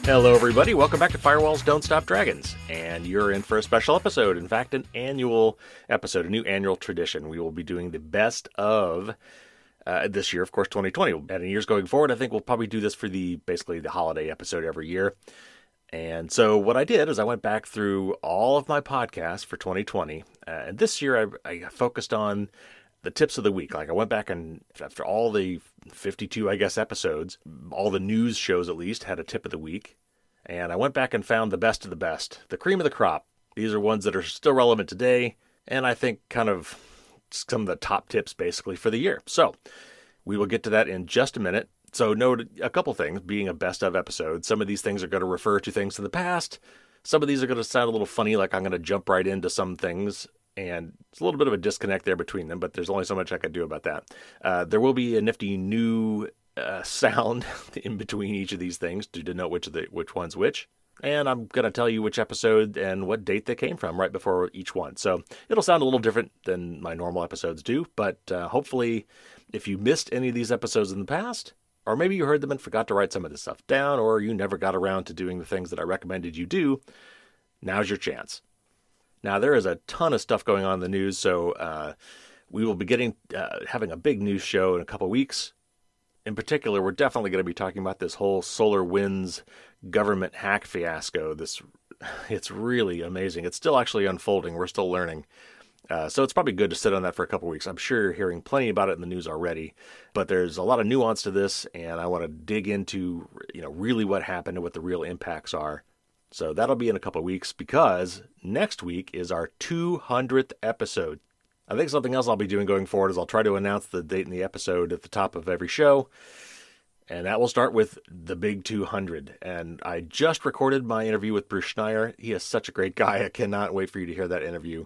Hello, everybody. Welcome back to Firewalls Don't Stop Dragons. And you're in for a special episode. In fact, an annual episode, a new annual tradition. We will be doing the best of this year, of course, 2020. And in years going forward, I think we'll probably do this for basically the holiday episode every year. And so what I did is I went back through all of my podcasts for 2020. And this year I focused on the tips of the week. Like I went back and after all the 52, I guess, episodes, all the news shows at least had a tip of the week. And I went back and found the best of the best, the cream of the crop. These are ones that are still relevant today. And I think kind of some of the top tips basically for the year. So we will get to that in just a minute. So note a couple things being a best of episode. Some of these things are going to refer to things in the past. Some of these are going to sound a little funny, like I'm going to jump right into some things. And it's a little bit of a disconnect there between them, but there's only so much I can do about that. There will be a nifty new sound in between each of these things to denote which one's which. And I'm going to tell you which episode and what date they came from right before each one. So it'll sound a little different than my normal episodes do, but hopefully if you missed any of these episodes in the past, or maybe you heard them and forgot to write some of this stuff down, or you never got around to doing the things that I recommended you do, now's your chance. Now, there is a ton of stuff going on in the news, so we will be having a big news show in a couple weeks. In particular, we're definitely going to be talking about this whole SolarWinds government hack fiasco. It's really amazing. It's still actually unfolding. We're still learning. So it's probably good to sit on that for a couple weeks. I'm sure you're hearing plenty about it in the news already, but there's a lot of nuance to this, and I want to dig into really what happened and what the real impacts are. So that'll be in a couple of weeks because next week is our 200th episode. I think something else I'll be doing going forward is I'll try to announce the date and the episode at the top of every show. And that will start with the big 200. And I just recorded my interview with Bruce Schneier. He is such a great guy. I cannot wait for you to hear that interview.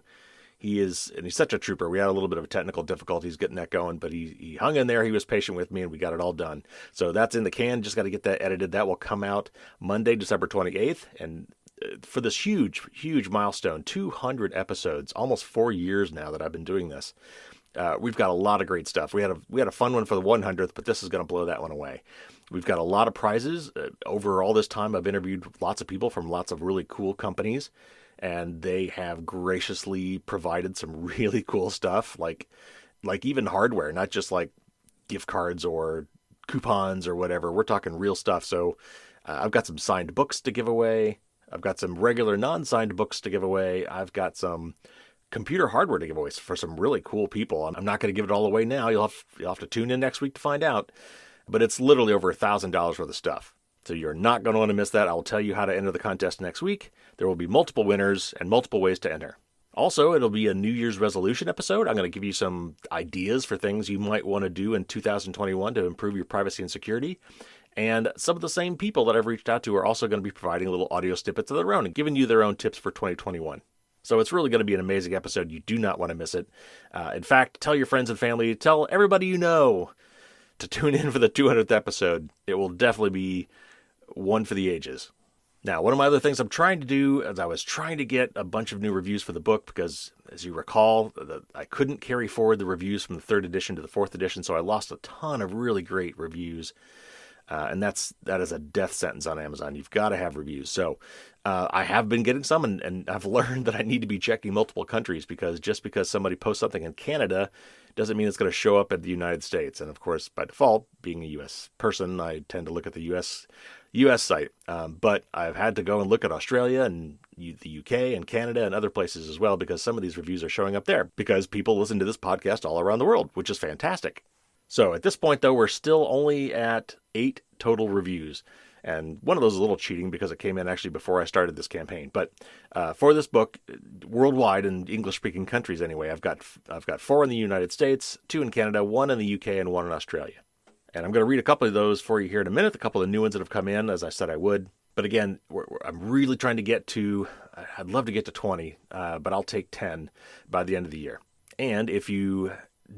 He's such a trooper. We had a little bit of technical difficulties getting that going, but he hung in there. He was patient with me, and we got it all done. So that's in the can. Just got to get that edited. That will come out Monday, December 28th. And for this huge, huge milestone, 200 episodes, almost 4 years now that I've been doing this. We've got a lot of great stuff. We had a fun one for the 100th, but this is going to blow that one away. We've got a lot of prizes. Over all this time, I've interviewed lots of people from lots of really cool companies. And they have graciously provided some really cool stuff, like even hardware, not just like gift cards or coupons or whatever. We're talking real stuff. So I've got some signed books to give away. I've got some regular non-signed books to give away. I've got some computer hardware to give away for some really cool people. I'm not going to give it all away now. You'll have to tune in next week to find out. But it's literally over $1,000 worth of stuff. So you're not going to want to miss that. I will tell you how to enter the contest next week. There will be multiple winners and multiple ways to enter. Also, it'll be a New Year's resolution episode. I'm going to give you some ideas for things you might want to do in 2021 to improve your privacy and security. And some of the same people that I've reached out to are also going to be providing little audio snippets of their own and giving you their own tips for 2021. So it's really going to be an amazing episode. You do not want to miss it. In fact, tell your friends and family, tell everybody you know to tune in for the 200th episode. It will definitely be one for the ages. Now, one of my other things I'm trying to do is I was trying to get a bunch of new reviews for the book because, as you recall, I couldn't carry forward the reviews from the 3rd edition to the 4th edition, so I lost a ton of really great reviews. And that is a death sentence on Amazon. You've got to have reviews. So I have been getting some, and I've learned that I need to be checking multiple countries because just because somebody posts something in Canada doesn't mean it's going to show up at the United States. And of course, by default, being a U.S. person, I tend to look at the U.S. site. But I've had to go and look at Australia and the UK and Canada and other places as well because some of these reviews are showing up there because people listen to this podcast all around the world, which is fantastic. So at this point, though, we're still only at 8 total reviews. And one of those is a little cheating because it came in actually before I started this campaign. But for this book, worldwide in English-speaking countries anyway, I've got 4 in the United States, 2 in Canada, 1 in the UK, and 1 in Australia. And I'm going to read a couple of those for you here in a minute, a couple of new ones that have come in, as I said I would. But again, I'm really trying to get to, I'd love to get to 20, but I'll take 10 by the end of the year. And if you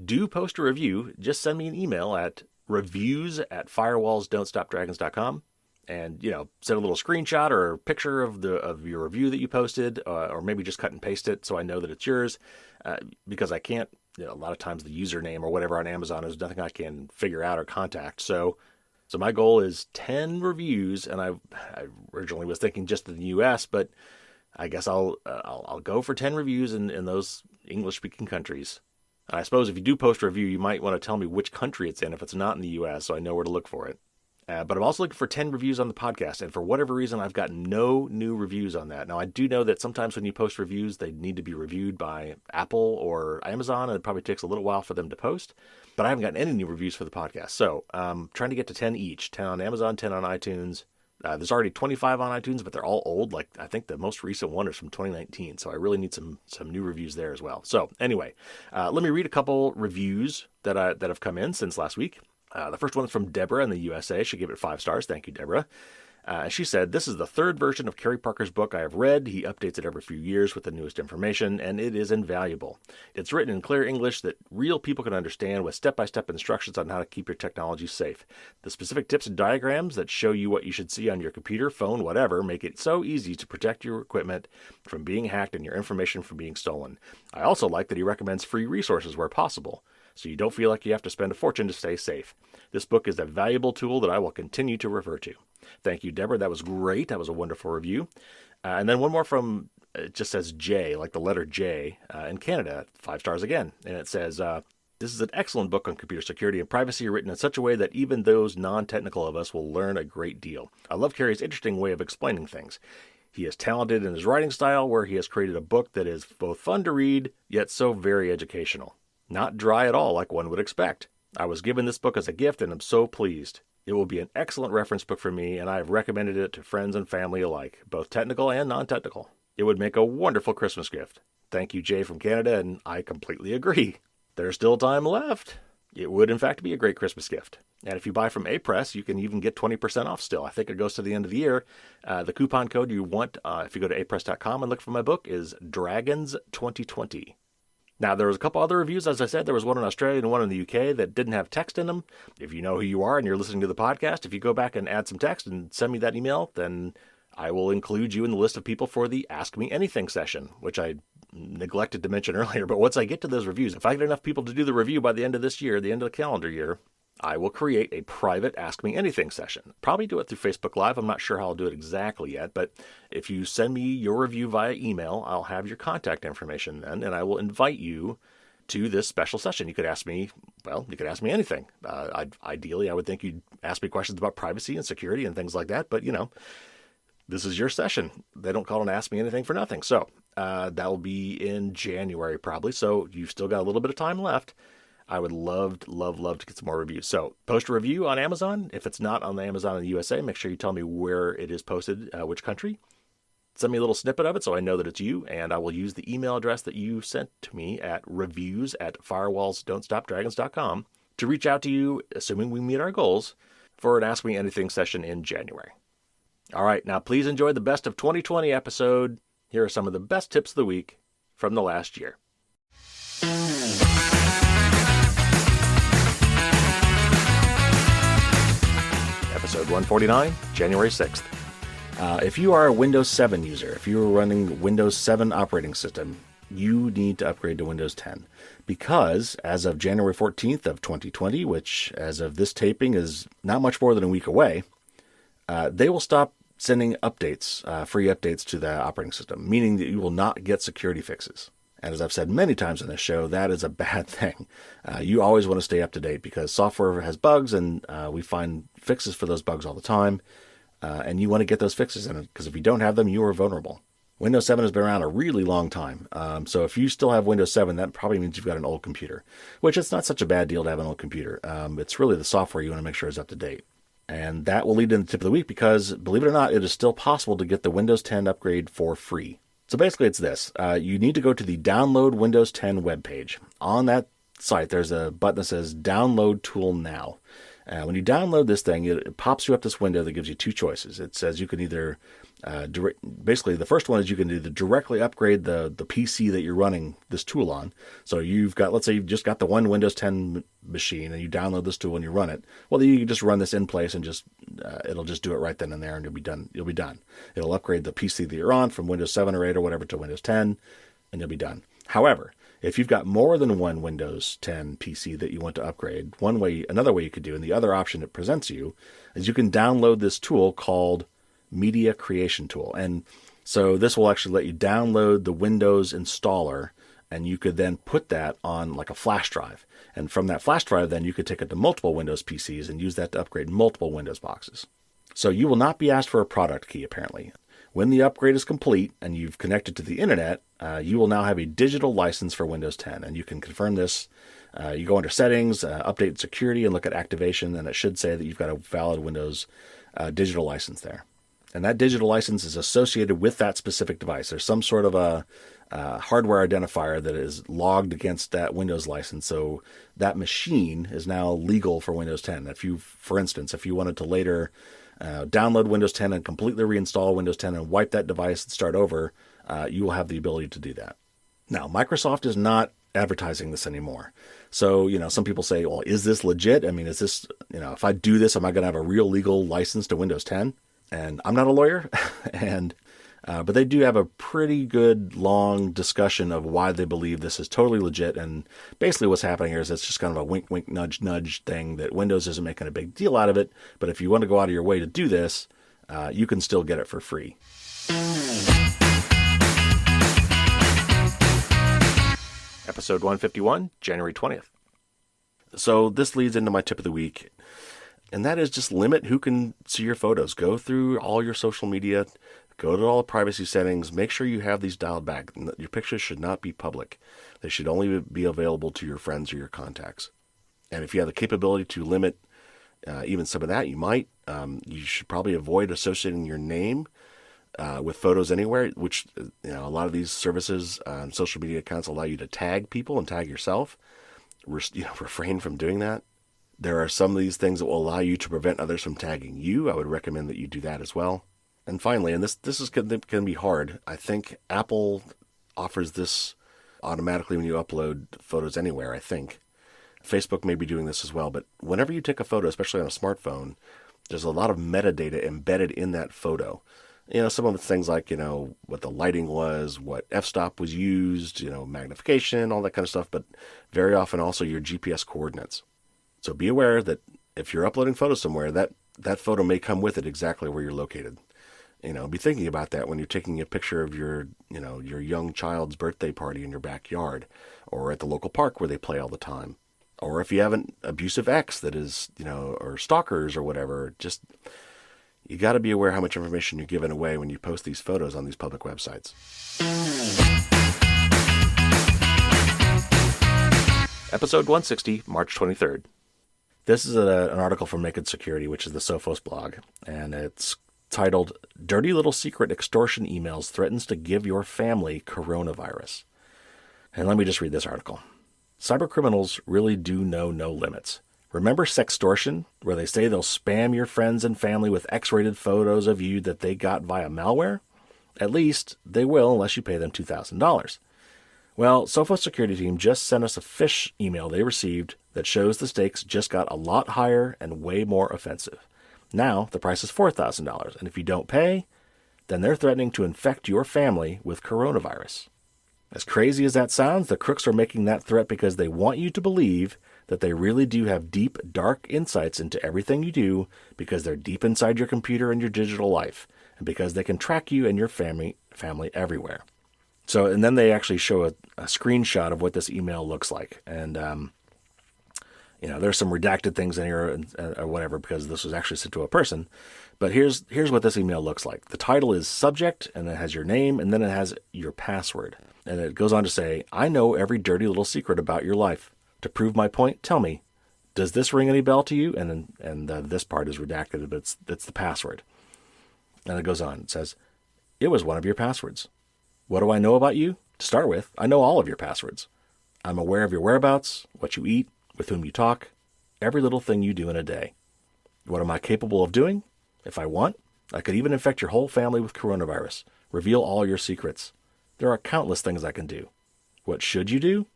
do post a review, just send me an email at reviews@firewallsdon'tstopdragons.com. And, send a little screenshot or a picture of your review that you posted, or maybe just cut and paste it so I know that it's yours, because I can't, a lot of times the username or whatever on Amazon is nothing I can figure out or contact. So So my goal is 10 reviews, and I originally was thinking just in the U.S., but I guess I'll go for 10 reviews in those English-speaking countries. And I suppose if you do post a review, you might want to tell me which country it's in if it's not in the U.S., so I know where to look for it. But I'm also looking for 10 reviews on the podcast, and for whatever reason, I've got no new reviews on that. Now, I do know that sometimes when you post reviews, they need to be reviewed by Apple or Amazon, and it probably takes a little while for them to post. But I haven't gotten any new reviews for the podcast. So trying to get to 10 each, 10 on Amazon, 10 on iTunes. There's already 25 on iTunes, but they're all old. Like, I think the most recent one is from 2019, so I really need some new reviews there as well. So anyway, let me read a couple reviews that have come in since last week. The first one is from Deborah in the USA. She gave it 5 stars. Thank you, Deborah. She said, "This is the 3rd version of Kerry Parker's book I have read. He updates it every few years with the newest information, and it is invaluable. It's written in clear English that real people can understand with step-by-step instructions on how to keep your technology safe. The specific tips and diagrams that show you what you should see on your computer, phone, whatever, make it so easy to protect your equipment from being hacked and your information from being stolen. I also like that he recommends free resources where possible, so you don't feel like you have to spend a fortune to stay safe. This book is a valuable tool that I will continue to refer to." Thank you, Deborah. That was great. That was a wonderful review. And then one more from, it just says J, like the letter J, in Canada, 5 stars again. And it says, "This is an excellent book on computer security and privacy, written in such a way that even those non-technical of us will learn a great deal. I love Kerry's interesting way of explaining things. He is talented in his writing style, where he has created a book that is both fun to read, yet so very educational. Not dry at all, like one would expect. I was given this book as a gift and am so pleased. It will be an excellent reference book for me, and I have recommended it to friends and family alike, both technical and non-technical. It would make a wonderful Christmas gift. Thank you, Jay from Canada, and I completely agree. There's still time left. It would, in fact, be a great Christmas gift. And if you buy from A-Press, you can even get 20% off still. I think it goes to the end of the year. The coupon code you want, if you go to apress.com and look for my book, is Dragons2020. Now, there was a couple other reviews. As I said, there was one in Australia and one in the UK that didn't have text in them. If you know who you are and you're listening to the podcast, if you go back and add some text and send me that email, then I will include you in the list of people for the Ask Me Anything session, which I neglected to mention earlier. But once I get to those reviews, if I get enough people to do the review by the end of this year, the end of the calendar year, I will create a private Ask Me Anything session. Probably do it through Facebook Live. I'm not sure how I'll do it exactly yet, but if you send me your review via email, I'll have your contact information then, and I will invite you to this special session. You could ask me anything. Ideally, I would think you'd ask me questions about privacy and security and things like that, but this is your session. They don't call it an Ask Me Anything for nothing. So that will be in January probably, so you've still got a little bit of time left. I would love to get some more reviews. So post a review on Amazon. If it's not on the Amazon in the USA, make sure you tell me where it is posted, which country. Send me a little snippet of it so I know that it's you, and I will use the email address that you sent to me at reviews@firewallsdon'tstopdragons.com to reach out to you, assuming we meet our goals, for an Ask Me Anything session in January. All right, now please enjoy the Best of 2020 episode. Here are some of the best tips of the week from the last year. Episode 149, January 6th. If you are a Windows 7 user, if you are running Windows 7 operating system, you need to upgrade to Windows 10. Because as of January 14th of 2020, which as of this taping is not much more than a week away, they will stop sending updates, free updates to the operating system, meaning that you will not get security fixes. And as I've said many times on this show, that is a bad thing. You always want to stay up to date because software has bugs, and we find fixes for those bugs all the time. And you want to get those fixes in it, because if you don't have them, you are vulnerable. Windows 7 has been around a really long time. So if you still have Windows 7, that probably means you've got an old computer, which it's not such a bad deal to have an old computer. It's really the software you want to make sure is up to date. And that will lead into the tip of the week because, believe it or not, it is still possible to get the Windows 10 upgrade for free. So basically it's this. You need to go to the Download Windows 10 webpage. On that site, there's a button that says Download Tool Now. When you download this thing, it pops you up this window that gives you 2 choices. It says you can either, basically the first one is you can either directly upgrade the PC that you're running this tool on. So you've got, let's say you've just got the one Windows 10 machine and you download this tool and you run it. Well, then you can just run this in place and just it'll just do it right then and there and you'll be done. It'll upgrade the PC that you're on from Windows 7 or 8 or whatever to Windows 10 and you'll be done. However, If you've got more than one Windows 10 PC that you want to upgrade, another way you could do, and the other option it presents you, is you can download this tool called Media Creation Tool. And so this will actually let you download the Windows installer, and you could then put that on like a flash drive. And from that flash drive, then you could take it to multiple Windows PCs and use that to upgrade multiple Windows boxes. So you will not be asked for a product key, apparently. When the upgrade is complete and you've connected to the internet, you will now have a digital license for Windows 10. And you can confirm this. You go under Settings, Update Security, and look at Activation, and it should say that you've got a valid Windows digital license there. And that digital license is associated with that specific device. There's some sort of a hardware identifier that is logged against that Windows license. So that machine is now legal for Windows 10. For instance, if you wanted to later download Windows 10 and completely reinstall Windows 10 and wipe that device and start over, you will have the ability to do that. Now, Microsoft is not advertising this anymore. So, some people say, well, is this legit? I mean, is this, if I do this, am I going to have a real legal license to Windows 10? And I'm not a lawyer, but they do have a pretty good long discussion of why they believe this is totally legit. And basically what's happening here is it's just kind of a wink, wink, nudge, nudge thing that Windows isn't making a big deal out of it. But if you want to go out of your way to do this, you can still get it for free. Episode 151, January 20th. So this leads into my tip of the week. And that is just limit who can see your photos. Go through all your social media, go to all the privacy settings, make sure you have these dialed back. Your pictures should not be public. They should only be available to your friends or your contacts. And if you have the capability to limit even some of that, you might. You should probably avoid associating your name with photos anywhere, which a lot of these services, social media accounts allow you to tag people and tag yourself. Refrain from doing that. There are some of these things that will allow you to prevent others from tagging you. I would recommend that you do that as well. And finally, and this is going to be hard, I think Apple offers this automatically when you upload photos anywhere, I think. Facebook may be doing this as well, but whenever you take a photo, especially on a smartphone, there's a lot of metadata embedded in that photo. Some of the things like, what the lighting was, what f-stop was used, magnification, all that kind of stuff, but very often also your GPS coordinates. So be aware that if you're uploading photos somewhere, that photo may come with it exactly where you're located. Be thinking about that when you're taking a picture of your young child's birthday party in your backyard, or at the local park where they play all the time. Or if you have an abusive ex that is, or stalkers or whatever, just, you got to be aware how much information you're giving away when you post these photos on these public websites. Episode 160, March 23rd. This is an article from Naked Security, which is the Sophos blog, and it's titled, Dirty Little Secret Extortion Emails Threatens to Give Your Family Coronavirus. And let me just read this article. Cybercriminals really do know no limits. Remember sextortion, where they say they'll spam your friends and family with X-rated photos of you that they got via malware? At least, they will unless you pay them $2,000. Well, Sophos security team just sent us a phish email they received that shows the stakes just got a lot higher and way more offensive. Now, the price is $4,000, and if you don't pay, then they're threatening to infect your family with coronavirus. As crazy as that sounds, the crooks are making that threat because they want you to believe that they really do have deep, dark insights into everything you do because they're deep inside your computer and your digital life, and because they can track you and your family everywhere. So, and then they actually show a screenshot of what this email looks like. And, there's some redacted things in here or whatever because this was actually sent to a person. But here's what this email looks like. The title is subject, and it has your name, and then it has your password. And it goes on to say, I know every dirty little secret about your life. To prove my point, tell me, does this ring any bell to you? And this part is redacted, but it's the password. And it goes on. It says, it was one of your passwords. What do I know about you? To start with, I know all of your passwords. I'm aware of your whereabouts, what you eat, with whom you talk, every little thing you do in a day. What am I capable of doing? If I want, I could even infect your whole family with coronavirus, reveal all your secrets. There are countless things I can do. What should you do?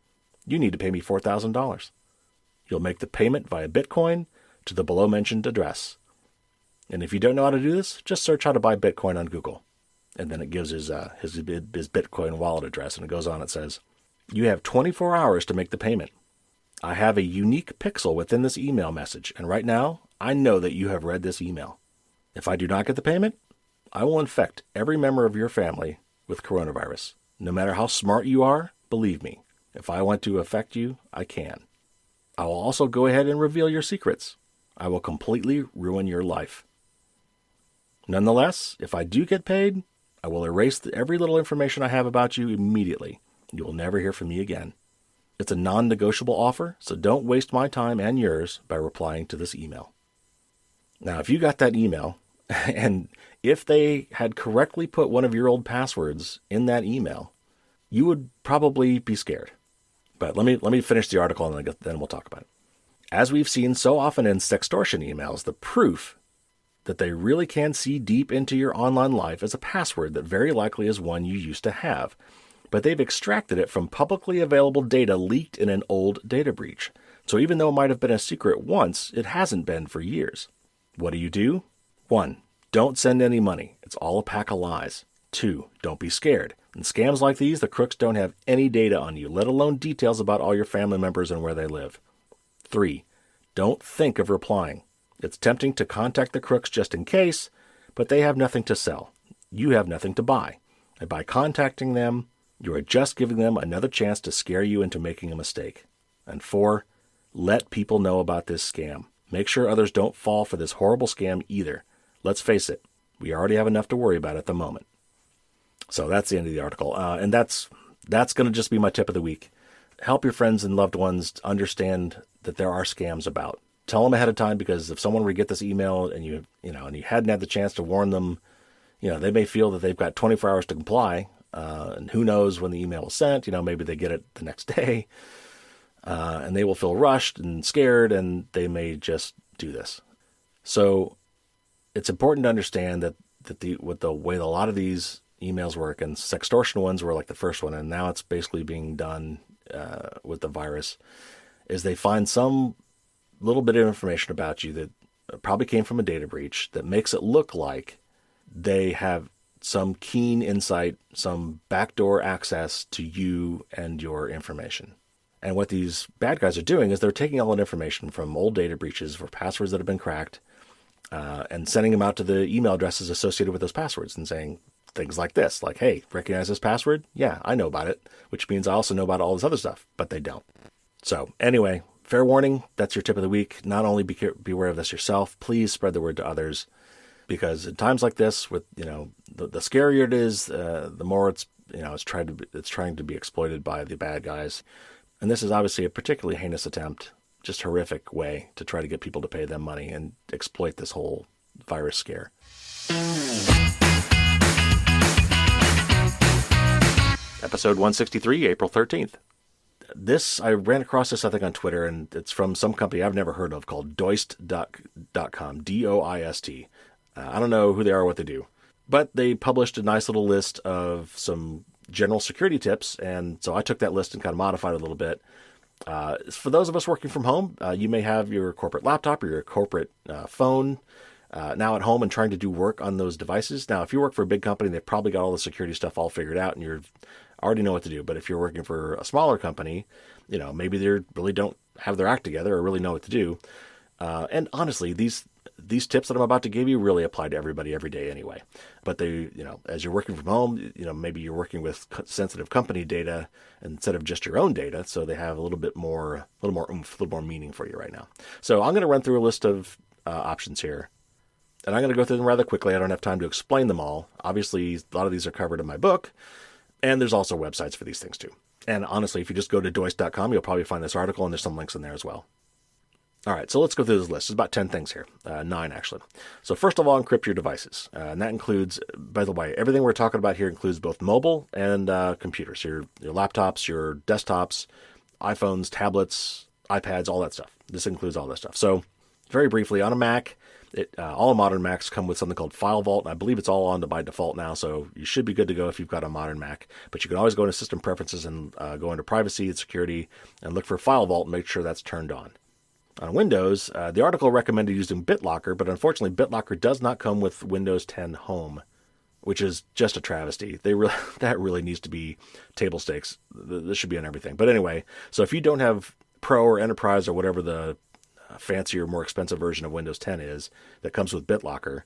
You need to pay me $4,000. You'll make the payment via Bitcoin to the below-mentioned address. And if you don't know how to do this, just search how to buy Bitcoin on Google. And then it gives his Bitcoin wallet address, and it goes on, it says, You have 24 hours to make the payment. I have a unique pixel within this email message, and right now, I know that you have read this email. If I do not get the payment, I will infect every member of your family with coronavirus. No matter how smart you are, believe me, if I want to affect you, I can. I will also go ahead and reveal your secrets. I will completely ruin your life. Nonetheless, if I do get paid, I will erase every little information I have about you immediately. You will never hear from me again. It's a non-negotiable offer, so don't waste my time and yours by replying to this email. Now, if you got that email, and if they had correctly put one of your old passwords in that email, you would probably be scared. But let me finish the article and then we'll talk about it. As we've seen so often in sextortion emails, the proof that they really can see deep into your online life is a password that very likely is one you used to have. But they've extracted it from publicly available data leaked in an old data breach. So even though it might have been a secret once, it hasn't been for years. What do? 1. Don't send any money. It's all a pack of lies. 2. Don't be scared. In scams like these, the crooks don't have any data on you, let alone details about all your family members and where they live. 3. Don't think of replying. It's tempting to contact the crooks just in case, but they have nothing to sell. You have nothing to buy. And by contacting them, you are just giving them another chance to scare you into making a mistake. And 4, let people know about this scam. Make sure others don't fall for this horrible scam either. Let's face it, we already have enough to worry about at the moment. So that's the end of the article. And that's going to just be my tip of the week. Help your friends and loved ones understand that there are scams about. Tell them ahead of time, because if someone were to get this email and you hadn't had the chance to warn them, they may feel that they've got 24 hours to comply. And who knows when the email was sent, maybe they get it the next day, and they will feel rushed and scared, and they may just do this. So it's important to understand that with the way a lot of these emails work, and sextortion ones were like the first one, and now it's basically being done with the virus, is they find some little bit of information about you that probably came from a data breach that makes it look like they have some keen insight, some backdoor access to you and your information. And what these bad guys are doing is they're taking all that information from old data breaches for passwords that have been cracked, and sending them out to the email addresses associated with those passwords and saying things like this, like, hey, recognize this password? Yeah, I know about it, which means I also know about all this other stuff, but they don't. So anyway, fair warning, that's your tip of the week. Not only beware of this yourself, please spread the word to others, because at times like this, with the scarier it is, the more it's trying to be exploited by the bad guys. And this is obviously a particularly heinous attempt, just horrific way to try to get people to pay them money and exploit this whole virus scare. Episode 163, April 13th. I ran across this, I think, on Twitter, and it's from some company I've never heard of called Doist.com, D-O-I-S-T. I don't know who they are or what they do, but they published a nice little list of some general security tips, and so I took that list and kind of modified it a little bit. For those of us working from home, you may have your corporate laptop or your corporate phone now at home and trying to do work on those devices. Now, if you work for a big company, they've probably got all the security stuff all figured out, and you already know what to do. But if you're working for a smaller company, maybe they really don't have their act together or really know what to do. And honestly, these tips that I'm about to give you really apply to everybody every day anyway. But they, as you're working from home, maybe you're working with sensitive company data instead of just your own data. So they have a little more oomph, a little more meaning for you right now. So I'm going to run through a list of options here, and I'm going to go through them rather quickly. I don't have time to explain them all. Obviously, a lot of these are covered in my book, and there's also websites for these things too. And honestly, if you just go to Doist.com, you'll probably find this article, and there's some links in there as well. All right, so let's go through this list. There's about 10 things here, 9 actually. So first of all, encrypt your devices. And that includes, by the way, everything we're talking about here includes both mobile and computers, your laptops, your desktops, iPhones, tablets, iPads, all that stuff. This includes all that stuff. So very briefly, on a Mac, all modern Macs come with something called File Vault, and I believe it's all on by default now, so you should be good to go if you've got a modern Mac. But you can always go into System Preferences and go into Privacy and Security and look for File Vault and make sure that's turned on. On Windows, the article recommended using BitLocker, but unfortunately BitLocker does not come with Windows 10 Home which is just a travesty. They really that really needs to be table stakes. This should be on everything. But anyway, so if you don't have Pro or Enterprise or whatever the fancier, more expensive version of Windows 10 is that comes with BitLocker,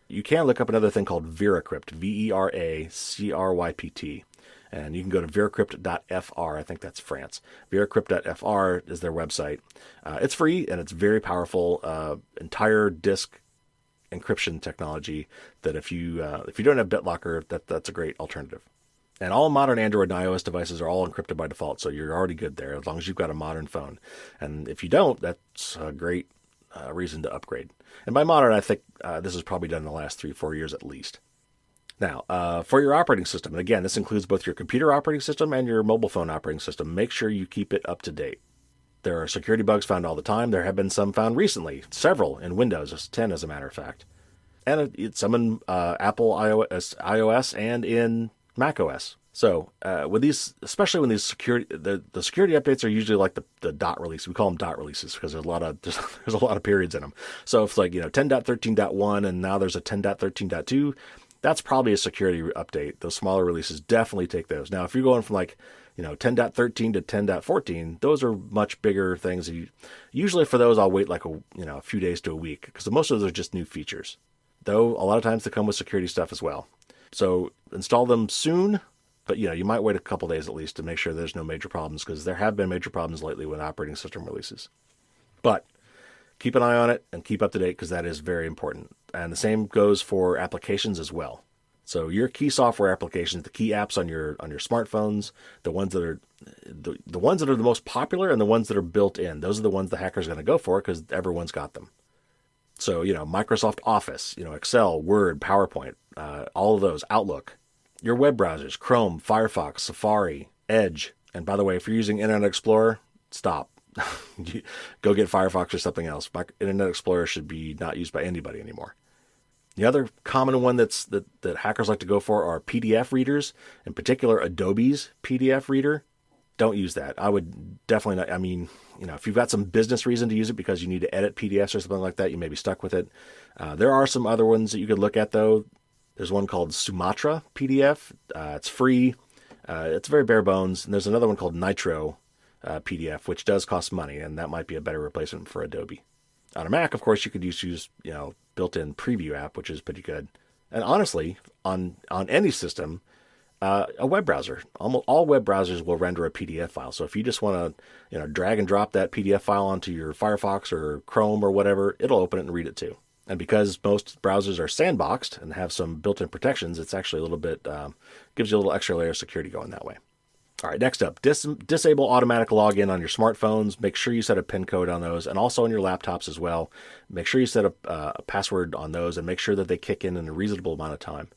you can look up another thing called VeraCrypt, VeraCrypt. And you can go to veracrypt.fr. I think that's France. Veracrypt.fr is their website. It's free and it's very powerful. Entire disk encryption technology that if you don't have BitLocker, that's a great alternative. And all modern Android and iOS devices are all encrypted by default, so you're already good there as long as you've got a modern phone. And if you don't, that's a great reason to upgrade. And by modern, I think this is probably done in the last 3-4 years at least. Now, for your operating system, and again, this includes both your computer operating system and your mobile phone operating system, make sure you keep it up to date. There are security bugs found all the time. There have been some found recently, several in Windows 10, as a matter of fact. And some in Apple iOS and in Mac OS. So with these, especially when these the security updates are usually like the dot release. We call them dot releases because there's a lot of periods in them. So if it's like 10.13.1 and now there's a 10.13.2, that's probably a security update. Those smaller releases, definitely take those. Now, if you're going from 10.13 to 10.14, those are much bigger things. Usually for those, I'll wait a few days to a week because most of those are just new features. Though a lot of times they come with security stuff as well. So install them soon, but you might wait a couple days at least to make sure there's no major problems because there have been major problems lately with operating system releases. But keep an eye on it and keep up to date because that is very important. And the same goes for applications as well. So your key software applications, the key apps on your smartphones, the ones that are the most popular and the ones that are built in, those are the ones the hacker's going to go for because everyone's got them. So Microsoft Office, Excel, Word, PowerPoint, all of those, Outlook, your web browsers, Chrome, Firefox, Safari, Edge, and by the way, if you're using Internet Explorer, stop. Go get Firefox or something else. Internet Explorer should be not used by anybody anymore. The other common one that hackers like to go for are PDF readers, in particular Adobe's PDF reader. Don't use that. I would definitely not. If you've got some business reason to use it because you need to edit PDFs or something like that, you may be stuck with it. There are some other ones that you could look at, though. There's one called Sumatra PDF. It's free. It's very bare bones. And there's another one called Nitro PDF, which does cost money, and that might be a better replacement for Adobe. On a Mac, of course, you could use built-in Preview app, which is pretty good. And honestly, on any system, a web browser. Almost all web browsers will render a PDF file. So if you just want to drag and drop that PDF file onto your Firefox or Chrome or whatever, it'll open it and read it too. And because most browsers are sandboxed and have some built-in protections, it's actually a little bit gives you a little extra layer of security going that way. All right, next up, disable automatic login on your smartphones. Make sure you set a PIN code on those, and also on your laptops as well. Make sure you set a password on those, and make sure that they kick in a reasonable amount of time.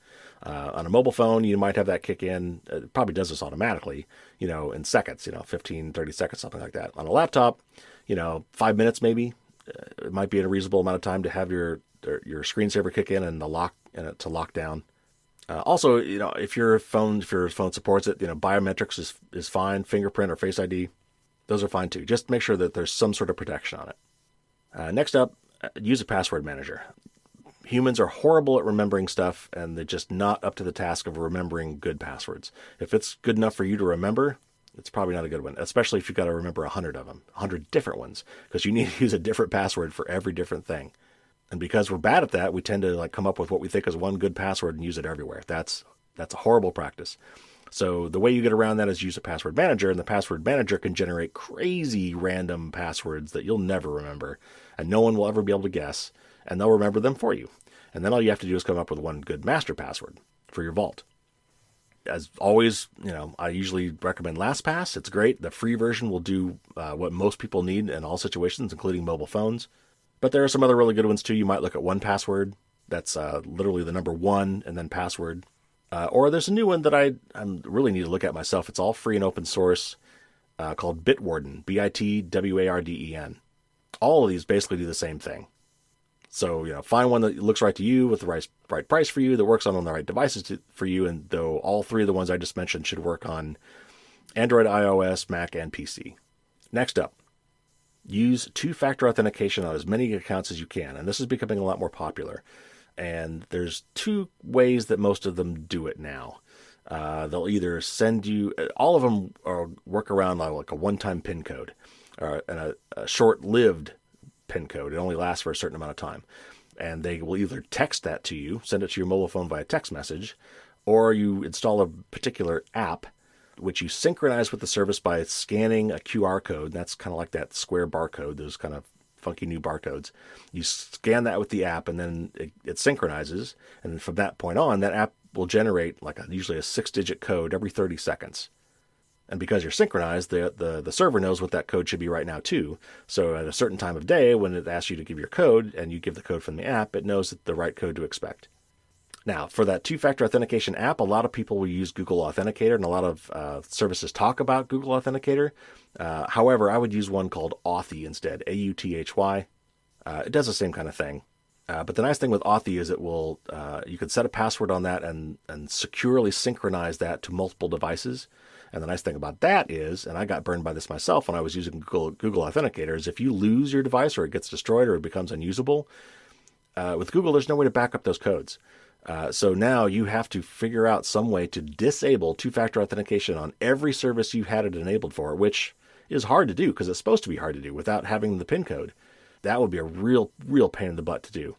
On a mobile phone, you might have that kick in. It probably does this automatically, in seconds, 15, 30 seconds, something like that. On a laptop, 5 minutes maybe. It might be a reasonable amount of time to have your screensaver kick in and to lock down. Also, if your phone supports it, biometrics is fine. Fingerprint or Face ID, those are fine too. Just make sure that there's some sort of protection on it. Next up, use a password manager. Humans are horrible at remembering stuff, and they're just not up to the task of remembering good passwords. If it's good enough for you to remember, it's probably not a good one, especially if you've got to remember 100 of them, 100 different ones, because you need to use a different password for every different thing. And because we're bad at that, we tend to come up with what we think is one good password and use it everywhere. That's a horrible practice. So the way you get around that is use a password manager, and the password manager can generate crazy random passwords that you'll never remember, and no one will ever be able to guess, and they'll remember them for you. And then all you have to do is come up with one good master password for your vault. As always, I usually recommend LastPass. It's great. The free version will do what most people need in all situations, including mobile phones. But there are some other really good ones too. You might look at 1Password. That's literally the number 1 and then password. Or there's a new one that I really need to look at myself. It's all free and open source called Bitwarden, Bitwarden. All of these basically do the same thing. So, find one that looks right to you with the right price for you, that works on the right devices for you. And though all three of the ones I just mentioned should work on Android, iOS, Mac, and PC. Next up, use two-factor authentication on as many accounts as you can. And this is becoming a lot more popular. And there's two ways that most of them do it now. They'll either send you, all of them work around like a one-time PIN code and a short-lived PIN code. It only lasts for a certain amount of time. And they will either text that to you, send it to your mobile phone via text message, or you install a particular app which you synchronize with the service by scanning a QR code. That's kind of like that square barcode, those kind of funky new barcodes. You scan that with the app, and then it synchronizes. And from that point on, that app will generate usually a 6-digit code every 30 seconds. And because you're synchronized, the server knows what that code should be right now too. So at a certain time of day, when it asks you to give your code, and you give the code from the app, it knows the right code to expect. Now, for that two-factor authentication app, a lot of people will use Google Authenticator, and a lot of services talk about Google Authenticator. However, I would use one called Authy instead, Authy. It does the same kind of thing. But the nice thing with Authy is you can set a password on that and securely synchronize that to multiple devices. And the nice thing about that is, and I got burned by this myself when I was using Google Authenticator, is if you lose your device or it gets destroyed or it becomes unusable, with Google, there's no way to back up those codes. So now you have to figure out some way to disable two-factor authentication on every service you've had it enabled for, which is hard to do because it's supposed to be hard to do without having the PIN code. That would be a real pain in the butt to do.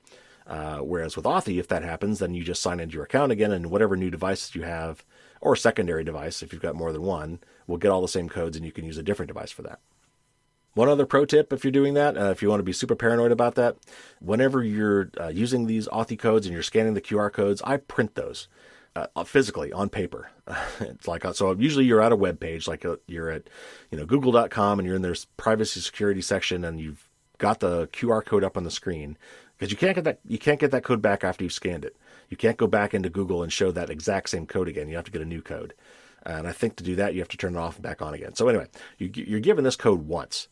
Whereas with Authy, if that happens, then you just sign into your account again, and whatever new devices you have, or secondary device, if you've got more than one, will get all the same codes, and you can use a different device for that. One other pro tip, if you're doing that, if you want to be super paranoid about that, whenever you're using these Authy codes and you're scanning the QR codes, I print those physically on paper. It's so usually you're at a web page, you're at google.com, and you're in their privacy security section, and you've got the QR code up on the screen, because you can't get that code back after you've scanned it. You can't go back into Google and show that exact same code again. You have to get a new code. And I think to do that, you have to turn it off and back on again. So anyway, you're given this code once.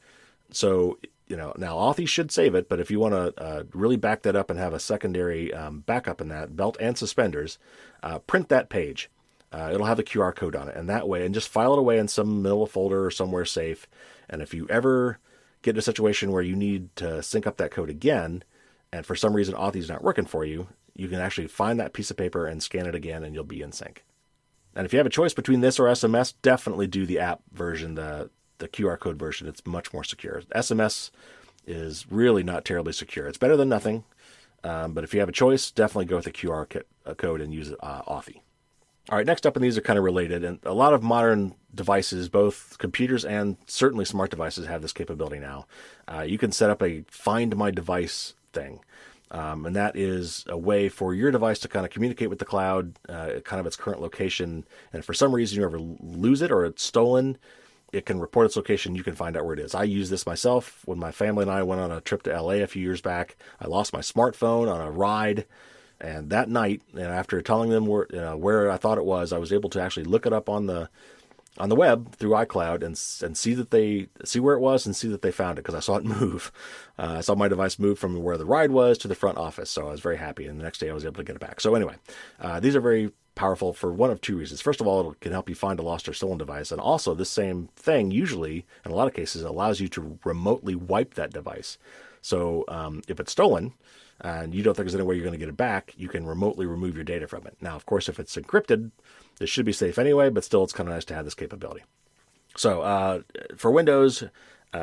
So, now Authy should save it, but if you want to really back that up and have a secondary backup in that, belt and suspenders, print that page. It'll have the QR code on it, and that way, and just file it away in some middle folder or somewhere safe. And if you ever get in a situation where you need to sync up that code again, and for some reason Authy's not working for you, you can actually find that piece of paper and scan it again, and you'll be in sync. And if you have a choice between this or SMS, definitely do the app version, the QR code version. It's much more secure. SMS is really not terribly secure. It's better than nothing, but if you have a choice, definitely go with the QR code and use Authy. All right, next up, and these are kind of related, and a lot of modern devices, both computers and certainly smart devices, have this capability now. You can set up a Find My Device thing, and that is a way for your device to kind of communicate with the cloud, kind of its current location, and if for some reason you ever lose it or it's stolen, it can report its location. You can find out where it is. I use this myself when my family and I went on a trip to LA a few years back. I lost my smartphone on a ride, and that night, and after telling them where I thought it was, I was able to actually look it up on the web through iCloud and see where it was and see that they found it, because I saw it move. I saw my device move from where the ride was to the front office, so I was very happy. And the next day, I was able to get it back. So anyway, these are very powerful for one of two reasons. First of all, it can help you find a lost or stolen device. And also, this same thing usually, in a lot of cases, allows you to remotely wipe that device. So if it's stolen and you don't think there's any way you're going to get it back, you can remotely remove your data from it. Now, of course, if it's encrypted, this should be safe anyway, but still, it's kind of nice to have this capability. So for Windows,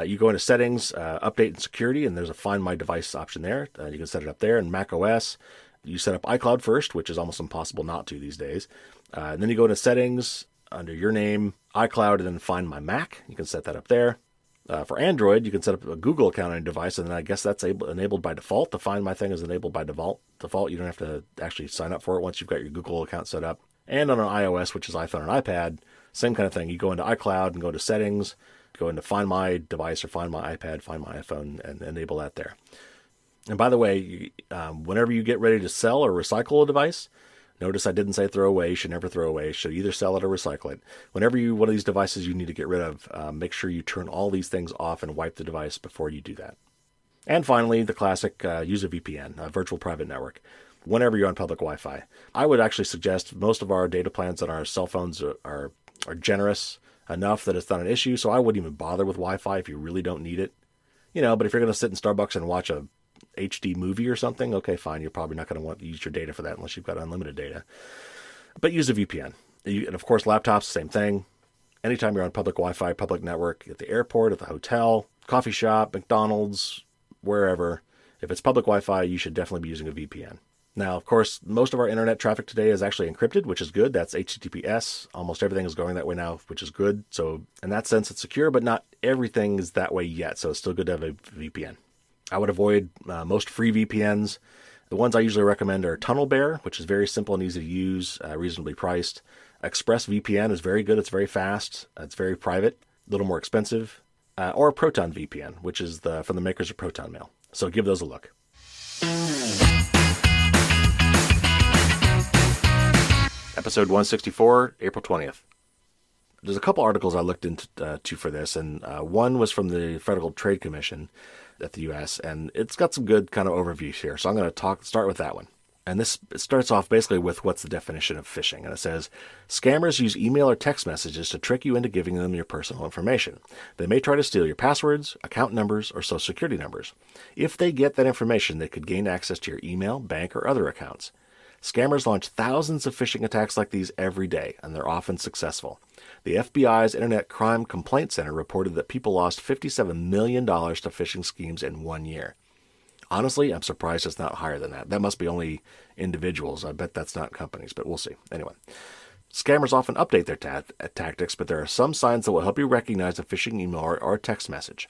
you go into Settings, Update and Security, and there's a Find My Device option there. You can set it up there. And Mac OS, you set up iCloud first, which is almost impossible not to these days. And then you go into Settings, under your name, iCloud, and then Find My Mac. You can set that up there. For Android, you can set up a Google account on your device, and then I guess that's enabled by default. The Find My thing is enabled by default. You don't have to actually sign up for it once you've got your Google account set up. And on an iOS, which is iPhone and iPad, same kind of thing. You go into iCloud and go to Settings, go into Find My Device or Find My iPad, Find My iPhone, and enable that there. And by the way, whenever you get ready to sell or recycle a device, notice I didn't say throw away. You should never throw away. You should either sell it or recycle it. Whenever one of these devices you need to get rid of, make sure you turn all these things off and wipe the device before you do that. And finally, the classic, use a VPN, a virtual private network, whenever you're on public Wi-Fi. I would actually suggest most of our data plans on our cell phones are generous enough that it's not an issue, so I wouldn't even bother with Wi-Fi if you really don't need it. But if you're going to sit in Starbucks and watch a HD movie or something, okay, fine. You're probably not going to want to use your data for that unless you've got unlimited data. But use a VPN. And of course, laptops, same thing. Anytime you're on public Wi-Fi, public network, at the airport, at the hotel, coffee shop, McDonald's, wherever, if it's public Wi-Fi, you should definitely be using a VPN. Now, of course, most of our internet traffic today is actually encrypted, which is good. That's HTTPS. Almost everything is going that way now, which is good. So in that sense, it's secure, but not everything is that way yet. So it's still good to have a VPN. I would avoid most free VPNs. The ones I usually recommend are TunnelBear, which is very simple and easy to use, reasonably priced. ExpressVPN is very good. It's very fast. It's very private, a little more expensive. Or Proton VPN, which is from the makers of Proton Mail. So give those a look. Episode 164, April 20th. There's a couple articles I looked into for this, and one was from the Federal Trade Commission at the U.S., and it's got some good kind of overviews here. So I'm going to start with that one. And this starts off basically with what's the definition of phishing. And it says, scammers use email or text messages to trick you into giving them your personal information. They may try to steal your passwords, account numbers, or social security numbers. If they get that information, they could gain access to your email, bank, or other accounts. Scammers launch thousands of phishing attacks like these every day, and they're often successful. The FBI's Internet Crime Complaint Center reported that people lost $57 million to phishing schemes in 1 year. Honestly, I'm surprised it's not higher than that. That must be only individuals. I bet that's not companies, but we'll see. Anyway, scammers often update their tactics, but there are some signs that will help you recognize a phishing email or a text message.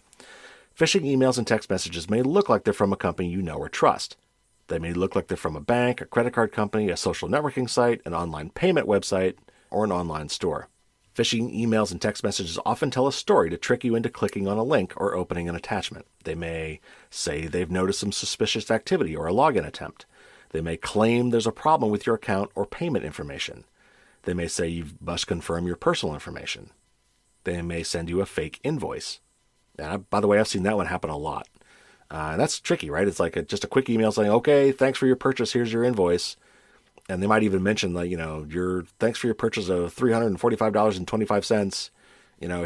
Phishing emails and text messages may look like they're from a company you know or trust. They may look like they're from a bank, a credit card company, a social networking site, an online payment website, or an online store. Phishing emails and text messages often tell a story to trick you into clicking on a link or opening an attachment. They may say they've noticed some suspicious activity or a login attempt. They may claim there's a problem with your account or payment information. They may say you must confirm your personal information. They may send you a fake invoice. By the way, I've seen that one happen a lot. That's tricky, right? It's like just a quick email saying, okay, thanks for your purchase, here's your invoice. And they might even mention, like, thanks for your purchase of $345.25.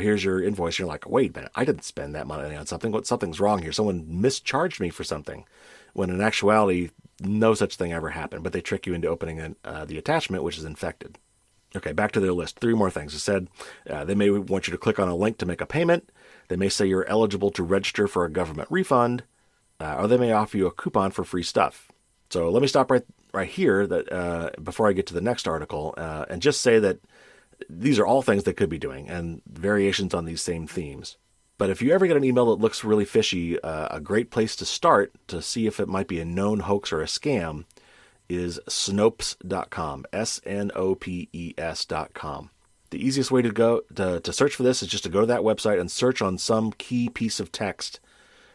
Here's your invoice. You're like, wait a minute, I didn't spend that money on something. Something's wrong here. Someone mischarged me for something. When in actuality, no such thing ever happened. But they trick you into opening the attachment, which is infected. Okay, back to their list. 3 more things. It said they may want you to click on a link to make a payment. They may say you're eligible to register for a government refund. Or they may offer you a coupon for free stuff. So let me stop right here before I get to the next article and just say that these are all things they could be doing and variations on these same themes. But if you ever get an email that looks really fishy, a great place to start to see if it might be a known hoax or a scam is Snopes.com, Snopes.com. The easiest way to go to search for this is just to go to that website and search on some key piece of text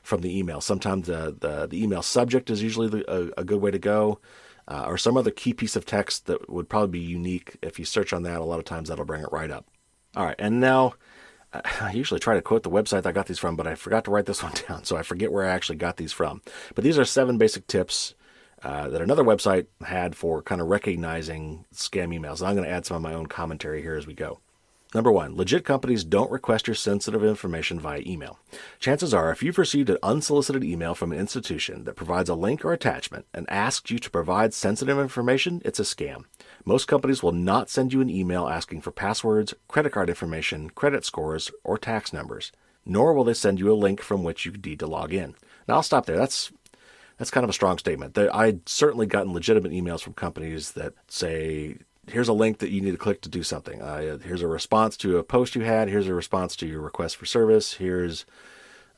from the email. Sometimes the email subject is usually a good way to go, or some other key piece of text that would probably be unique. If you search on that, a lot of times that'll bring it right up. All right, and now I usually try to quote the website I got these from, but I forgot to write this one down, so I forget where I actually got these from. But these are 7 basic tips that another website had for kind of recognizing scam emails. And I'm going to add some of my own commentary here as we go. Number 1, legit companies don't request your sensitive information via email. Chances are, if you've received an unsolicited email from an institution that provides a link or attachment and asks you to provide sensitive information, it's a scam. Most companies will not send you an email asking for passwords, credit card information, credit scores, or tax numbers, nor will they send you a link from which you need to log in. Now, I'll stop there. That's kind of a strong statement. I'd certainly gotten legitimate emails from companies that say, here's a link that you need to click to do something. Here's a response to a post you had. Here's a response to your request for service. Here's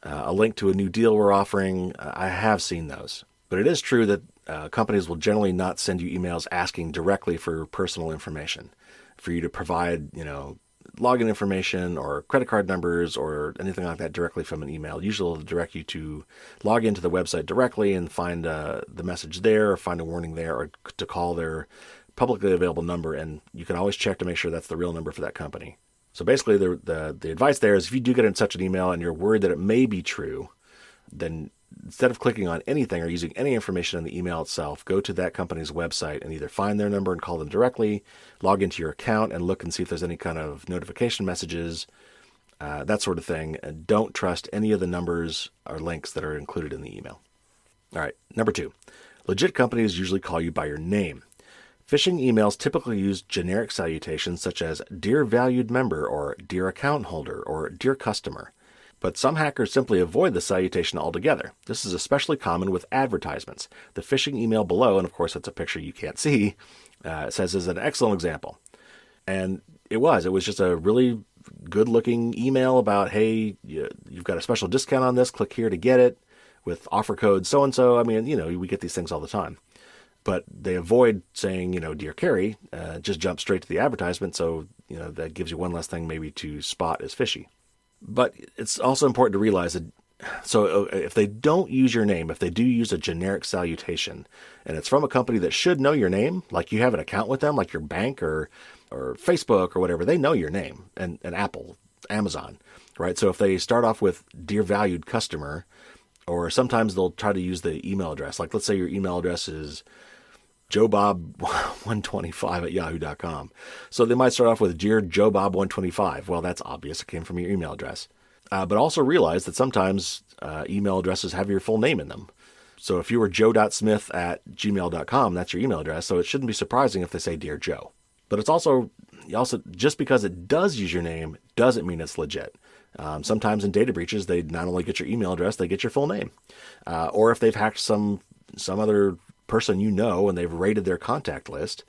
a link to a new deal we're offering. I have seen those. But it is true that companies will generally not send you emails asking directly for personal information, for you to provide, login information or credit card numbers or anything like that directly from an email. Usually they'll direct you to log into the website directly and find the message there or find a warning there, or to call their publicly available number, and you can always check to make sure that's the real number for that company. So basically the advice there is, if you do get in such an email and you're worried that it may be true, then instead of clicking on anything or using any information in the email itself, go to that company's website and either find their number and call them directly, log into your account and look and see if there's any kind of notification messages, that sort of thing. And don't trust any of the numbers or links that are included in the email. All right, number 2. Legit companies usually call you by your name. Phishing emails typically use generic salutations such as Dear Valued Member or Dear Account Holder or Dear Customer. But some hackers simply avoid the salutation altogether. This is especially common with advertisements. The phishing email below, and of course it's a picture you can't see, says is an excellent example. And it was just a really good-looking email about, hey, you've got a special discount on this, click here to get it, with offer code so-and-so. I mean, we get these things all the time. But they avoid saying, Dear Carrie, just jump straight to the advertisement, so, that gives you one less thing maybe to spot as fishy. But it's also important to realize that, so if they don't use your name, if they do use a generic salutation, and it's from a company that should know your name, like you have an account with them, like your bank or Facebook or whatever, they know your name, and Apple, Amazon, right? So if they start off with Dear Valued Customer, or sometimes they'll try to use the email address, like let's say your email address is joebob125@yahoo.com. So they might start off with Dear joebob125. Well, that's obvious. It came from your email address. But also realize that sometimes email addresses have your full name in them. So if you were joe.smith@gmail.com, that's your email address. So it shouldn't be surprising if they say Dear Joe. But it's also just because it does use your name doesn't mean it's legit. Sometimes in data breaches, they not only get your email address, they get your full name. Or if they've hacked some other person and they've raided their contact list,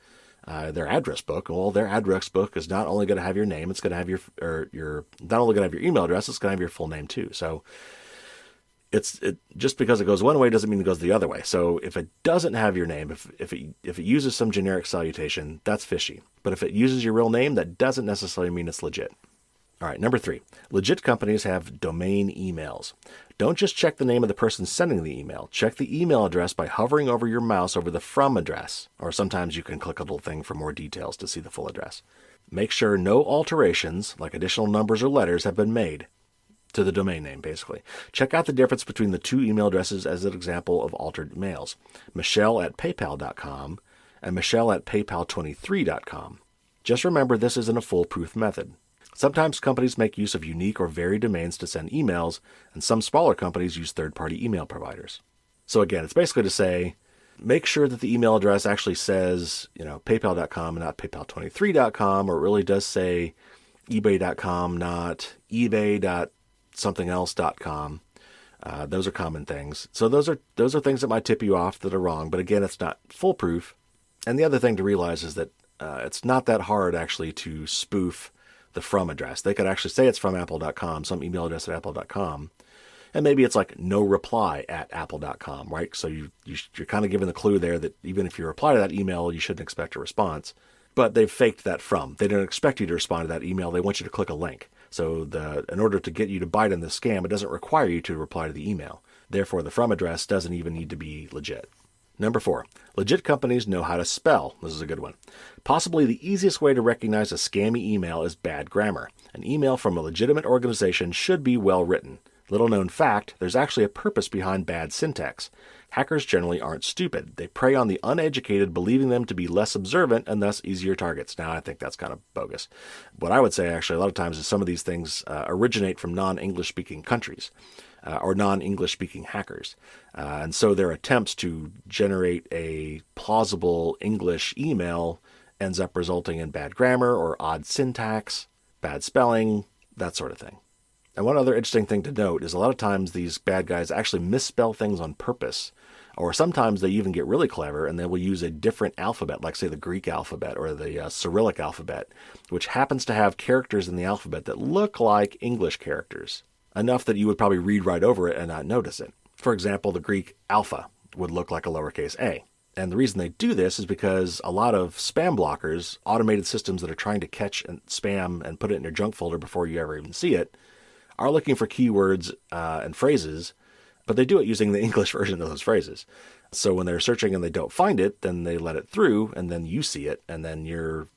their address book. Well, their address book is not only going to have your name, it's going to have your not only going to have your email address, it's going to have your full name too. So it just because it goes one way doesn't mean it goes the other way. So if it doesn't have your name, if it uses some generic salutation, that's fishy. But if it uses your real name, that doesn't necessarily mean it's legit. All right, number 3. Legit companies have domain emails. Don't just check the name of the person sending the email. Check the email address by hovering over your mouse over the from address. Or sometimes you can click a little thing for more details to see the full address. Make sure no alterations, like additional numbers or letters, have been made to the domain name, basically. Check out the difference between the two email addresses as an example of altered mails. Michelle@paypal.com and Michelle@paypal23.com. Just remember this isn't a foolproof method. Sometimes companies make use of unique or varied domains to send emails, and some smaller companies use third-party email providers. So again, it's basically to say, make sure that the email address actually says, paypal.com and not paypal23.com, or it really does say ebay.com, not ebay.somethingelse.com. Those are common things. So those are things that might tip you off that are wrong, but again, it's not foolproof. And the other thing to realize is that it's not that hard actually to spoof the from address. They could actually say it's from apple.com, some email address at apple.com, and maybe it's like no reply at apple.com, right? So you're kind of giving the clue there that even if you reply to that email, you shouldn't expect a response. But they've faked that from. They don't expect you to respond to that email. They want you to click a link. So in order to get you to bite on the scam, it doesn't require you to reply to the email. Therefore, the from address doesn't even need to be legit. Number 4, legit companies know how to spell. This is a good one. Possibly the easiest way to recognize a scammy email is bad grammar. An email from a legitimate organization should be well written. Little known fact, there's actually a purpose behind bad syntax. Hackers generally aren't stupid. They prey on the uneducated, believing them to be less observant and thus easier targets. Now, I think that's kind of bogus. What I would say, actually, a lot of times is some of these things originate from non-English speaking countries. Or non-English speaking hackers. And so their attempts to generate a plausible English email ends up resulting in bad grammar or odd syntax, bad spelling, that sort of thing. And one other interesting thing to note is a lot of times these bad guys actually misspell things on purpose. Or sometimes they even get really clever and they will use a different alphabet, like say the Greek alphabet or the Cyrillic alphabet, which happens to have characters in the alphabet that look like English characters. Enough that you would probably read right over it and not notice it. For example, the Greek alpha would look like a lowercase a. And the reason they do this is because a lot of spam blockers, automated systems that are trying to catch spam and put it in your junk folder before you ever even see it, are looking for keywords and phrases, but they do it using the English version of those phrases. So when they're searching and they don't find it, then they let it through, and then you see it, and then you're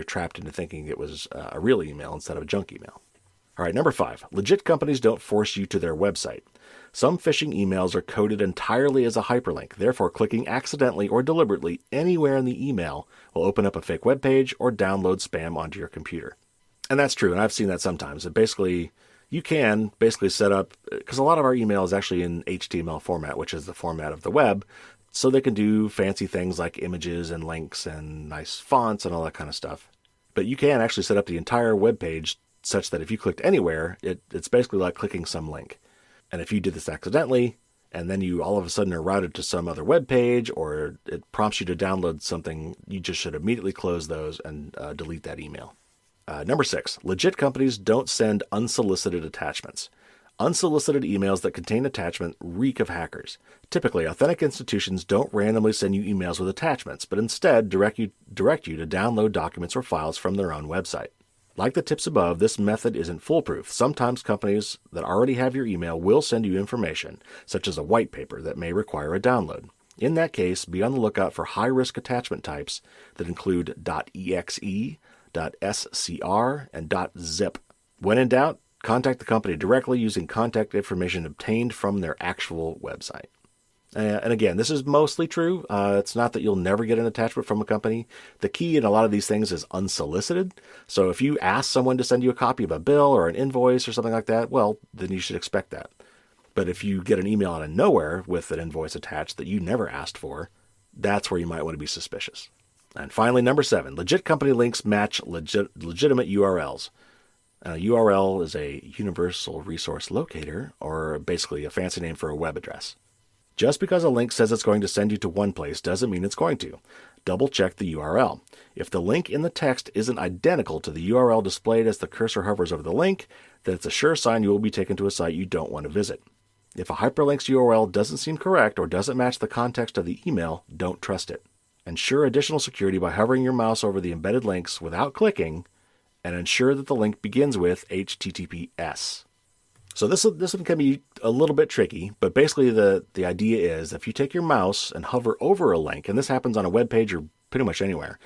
trapped into thinking it was a real email instead of a junk email. All right, number 5, legit companies don't force you to their website. Some phishing emails are coded entirely as a hyperlink. Therefore, clicking accidentally or deliberately anywhere in the email will open up a fake web page or download spam onto your computer. And that's true, and I've seen that sometimes. It basically, you can basically set up, because a lot of our email is actually in HTML format, which is the format of the web, so they can do fancy things like images and links and nice fonts and all that kind of stuff. But you can actually set up the entire web page such that if you clicked anywhere, it's basically like clicking some link. And if you did this accidentally, and then you all of a sudden are routed to some other web page, or it prompts you to download something, you just should immediately close those and delete that email. Number 6, legit companies don't send unsolicited attachments. Unsolicited emails that contain attachment reek of hackers. Typically, authentic institutions don't randomly send you emails with attachments, but instead direct you to download documents or files from their own website. Like the tips above, this method isn't foolproof. Sometimes companies that already have your email will send you information, such as a white paper that may require a download. In that case, be on the lookout for high-risk attachment types that include .exe, .scr, and .zip. When in doubt, contact the company directly using contact information obtained from their actual website. And again, this is mostly true. It's not that you'll never get an attachment from a company. The key in a lot of these things is unsolicited. So if you ask someone to send you a copy of a bill or an invoice or something like that, well, then you should expect that. But if you get an email out of nowhere with an invoice attached that you never asked for, that's where you might want to be suspicious. And finally, number 7, legit company links match legitimate URLs. URL is a universal resource locator, or basically a fancy name for a web address. Just because a link says it's going to send you to one place doesn't mean it's going to. Double check the URL. If the link in the text isn't identical to the URL displayed as the cursor hovers over the link, then it's a sure sign you will be taken to a site you don't want to visit. If a hyperlink's URL doesn't seem correct or doesn't match the context of the email, don't trust it. Ensure additional security by hovering your mouse over the embedded links without clicking, and ensure that the link begins with HTTPS. So this one can be a little bit tricky, but basically the idea is if you take your mouse and hover over a link, and this happens on a web page or pretty much anywhere,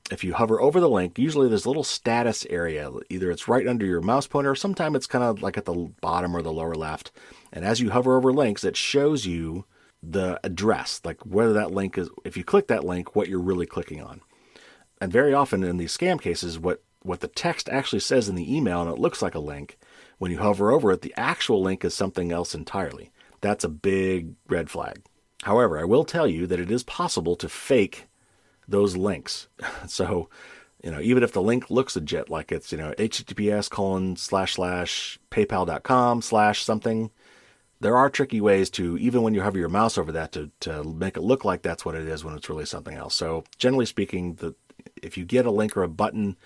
if you hover over the link, usually there's a little status area. Either it's right under your mouse pointer, or sometimes it's kind of like at the bottom or the lower left. And as you hover over links, it shows you the address, like whether that link is, if you click that link, what you're really clicking on. And very often in these scam cases, what the text actually says in the email, and it looks like a link, when you hover over it, the actual link is something else entirely. That's a big red flag. However, I will tell you that it is possible to fake those links. So, even if the link looks legit, like it's, https://paypal.com/something, there are tricky ways to, even when you hover your mouse over that, to make it look like that's what it is when it's really something else. So generally speaking, if you get a link or a button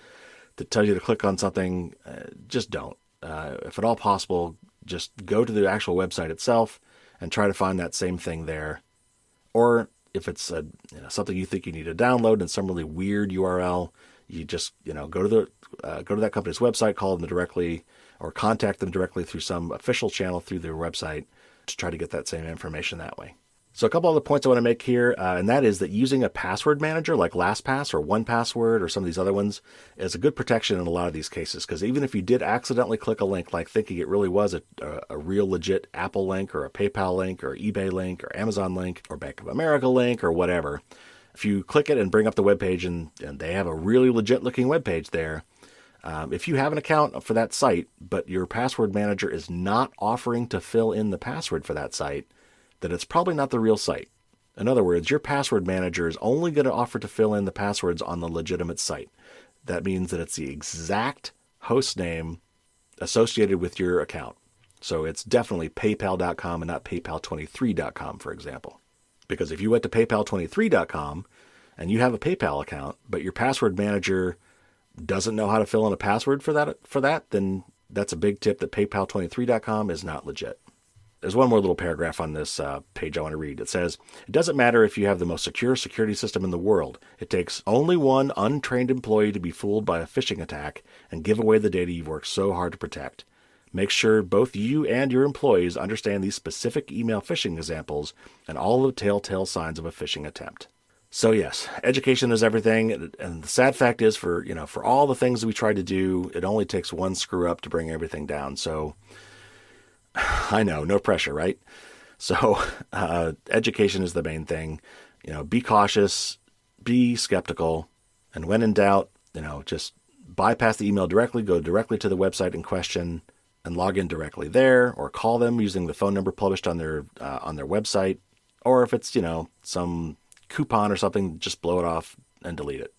that tells you to click on something, just don't. If at all possible, just go to the actual website itself and try to find that same thing there. Or if it's something you think you need to download in some really weird URL, you just go to that company's website, call them directly, or contact them directly through some official channel through their website to try to get that same information that way. So a couple other points I want to make here, and that is that using a password manager like LastPass or 1Password or some of these other ones is a good protection in a lot of these cases, because even if you did accidentally click a link, like thinking it really was a real legit Apple link or a PayPal link or eBay link or Amazon link or Bank of America link or whatever, if you click it and bring up the web page and they have a really legit looking web page there, if you have an account for that site, but your password manager is not offering to fill in the password for that site, then it's probably not the real site. In other words, your password manager is only going to offer to fill in the passwords on the legitimate site. That means that it's the exact host name associated with your account. So it's definitely paypal.com and not paypal23.com, for example. Because if you went to paypal23.com and you have a PayPal account, but your password manager doesn't know how to fill in a password for that, then that's a big tip that paypal23.com is not legit. There's one more little paragraph on this page I want to read. It says, it doesn't matter if you have the most secure security system in the world. It takes only one untrained employee to be fooled by a phishing attack and give away the data you've worked so hard to protect. Make sure both you and your employees understand these specific email phishing examples and all the telltale signs of a phishing attempt. So yes, education is everything. And the sad fact is for all the things that we try to do, it only takes one screw up to bring everything down. So I know, no pressure, right? So education is the main thing. Be cautious, be skeptical, and when in doubt, just bypass the email directly, go directly to the website in question, and log in directly there, or call them using the phone number published on their website. Or if it's, some coupon or something, just blow it off and delete it.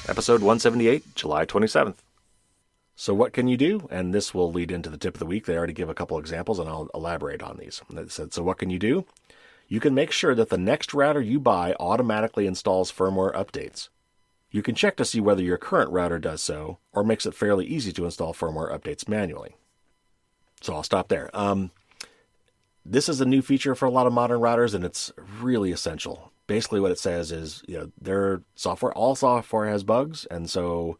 Episode 178, July 27th. So what can you do? And this will lead into the tip of the week. They already give a couple examples, and I'll elaborate on these. It said, so what can you do? You can make sure that the next router you buy automatically installs firmware updates. You can check to see whether your current router does so, or makes it fairly easy to install firmware updates manually. So I'll stop there. This is a new feature for a lot of modern routers, and it's really essential. Basically what it says is, their software, all software has bugs, and so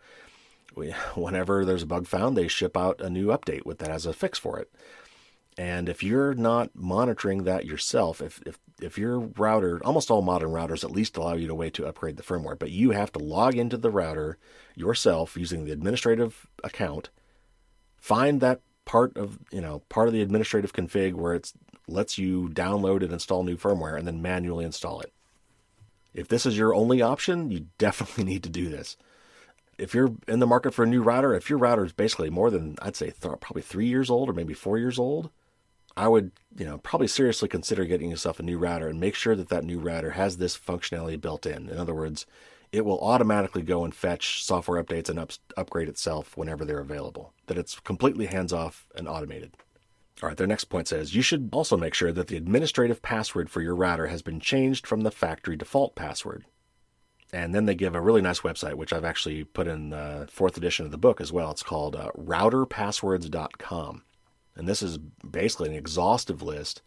whenever there's a bug found, they ship out a new update that has a fix for it. And if you're not monitoring that yourself, if your router, almost all modern routers at least allow you a way to upgrade the firmware, but you have to log into the router yourself using the administrative account, find that part of the administrative config where it lets you download and install new firmware, and then manually install it. If this is your only option, you definitely need to do this. If you're in the market for a new router, if your router is basically more than, I'd say, probably 3 years old or maybe 4 years old, I would, probably seriously consider getting yourself a new router, and make sure that new router has this functionality built in. In other words, it will automatically go and fetch software updates and upgrade itself whenever they're available, that it's completely hands-off and automated. All right, their next point says, you should also make sure that the administrative password for your router has been changed from the factory default password. And then they give a really nice website, which I've actually put in the 4th edition of the book as well. It's called routerpasswords.com. And this is basically an exhaustive list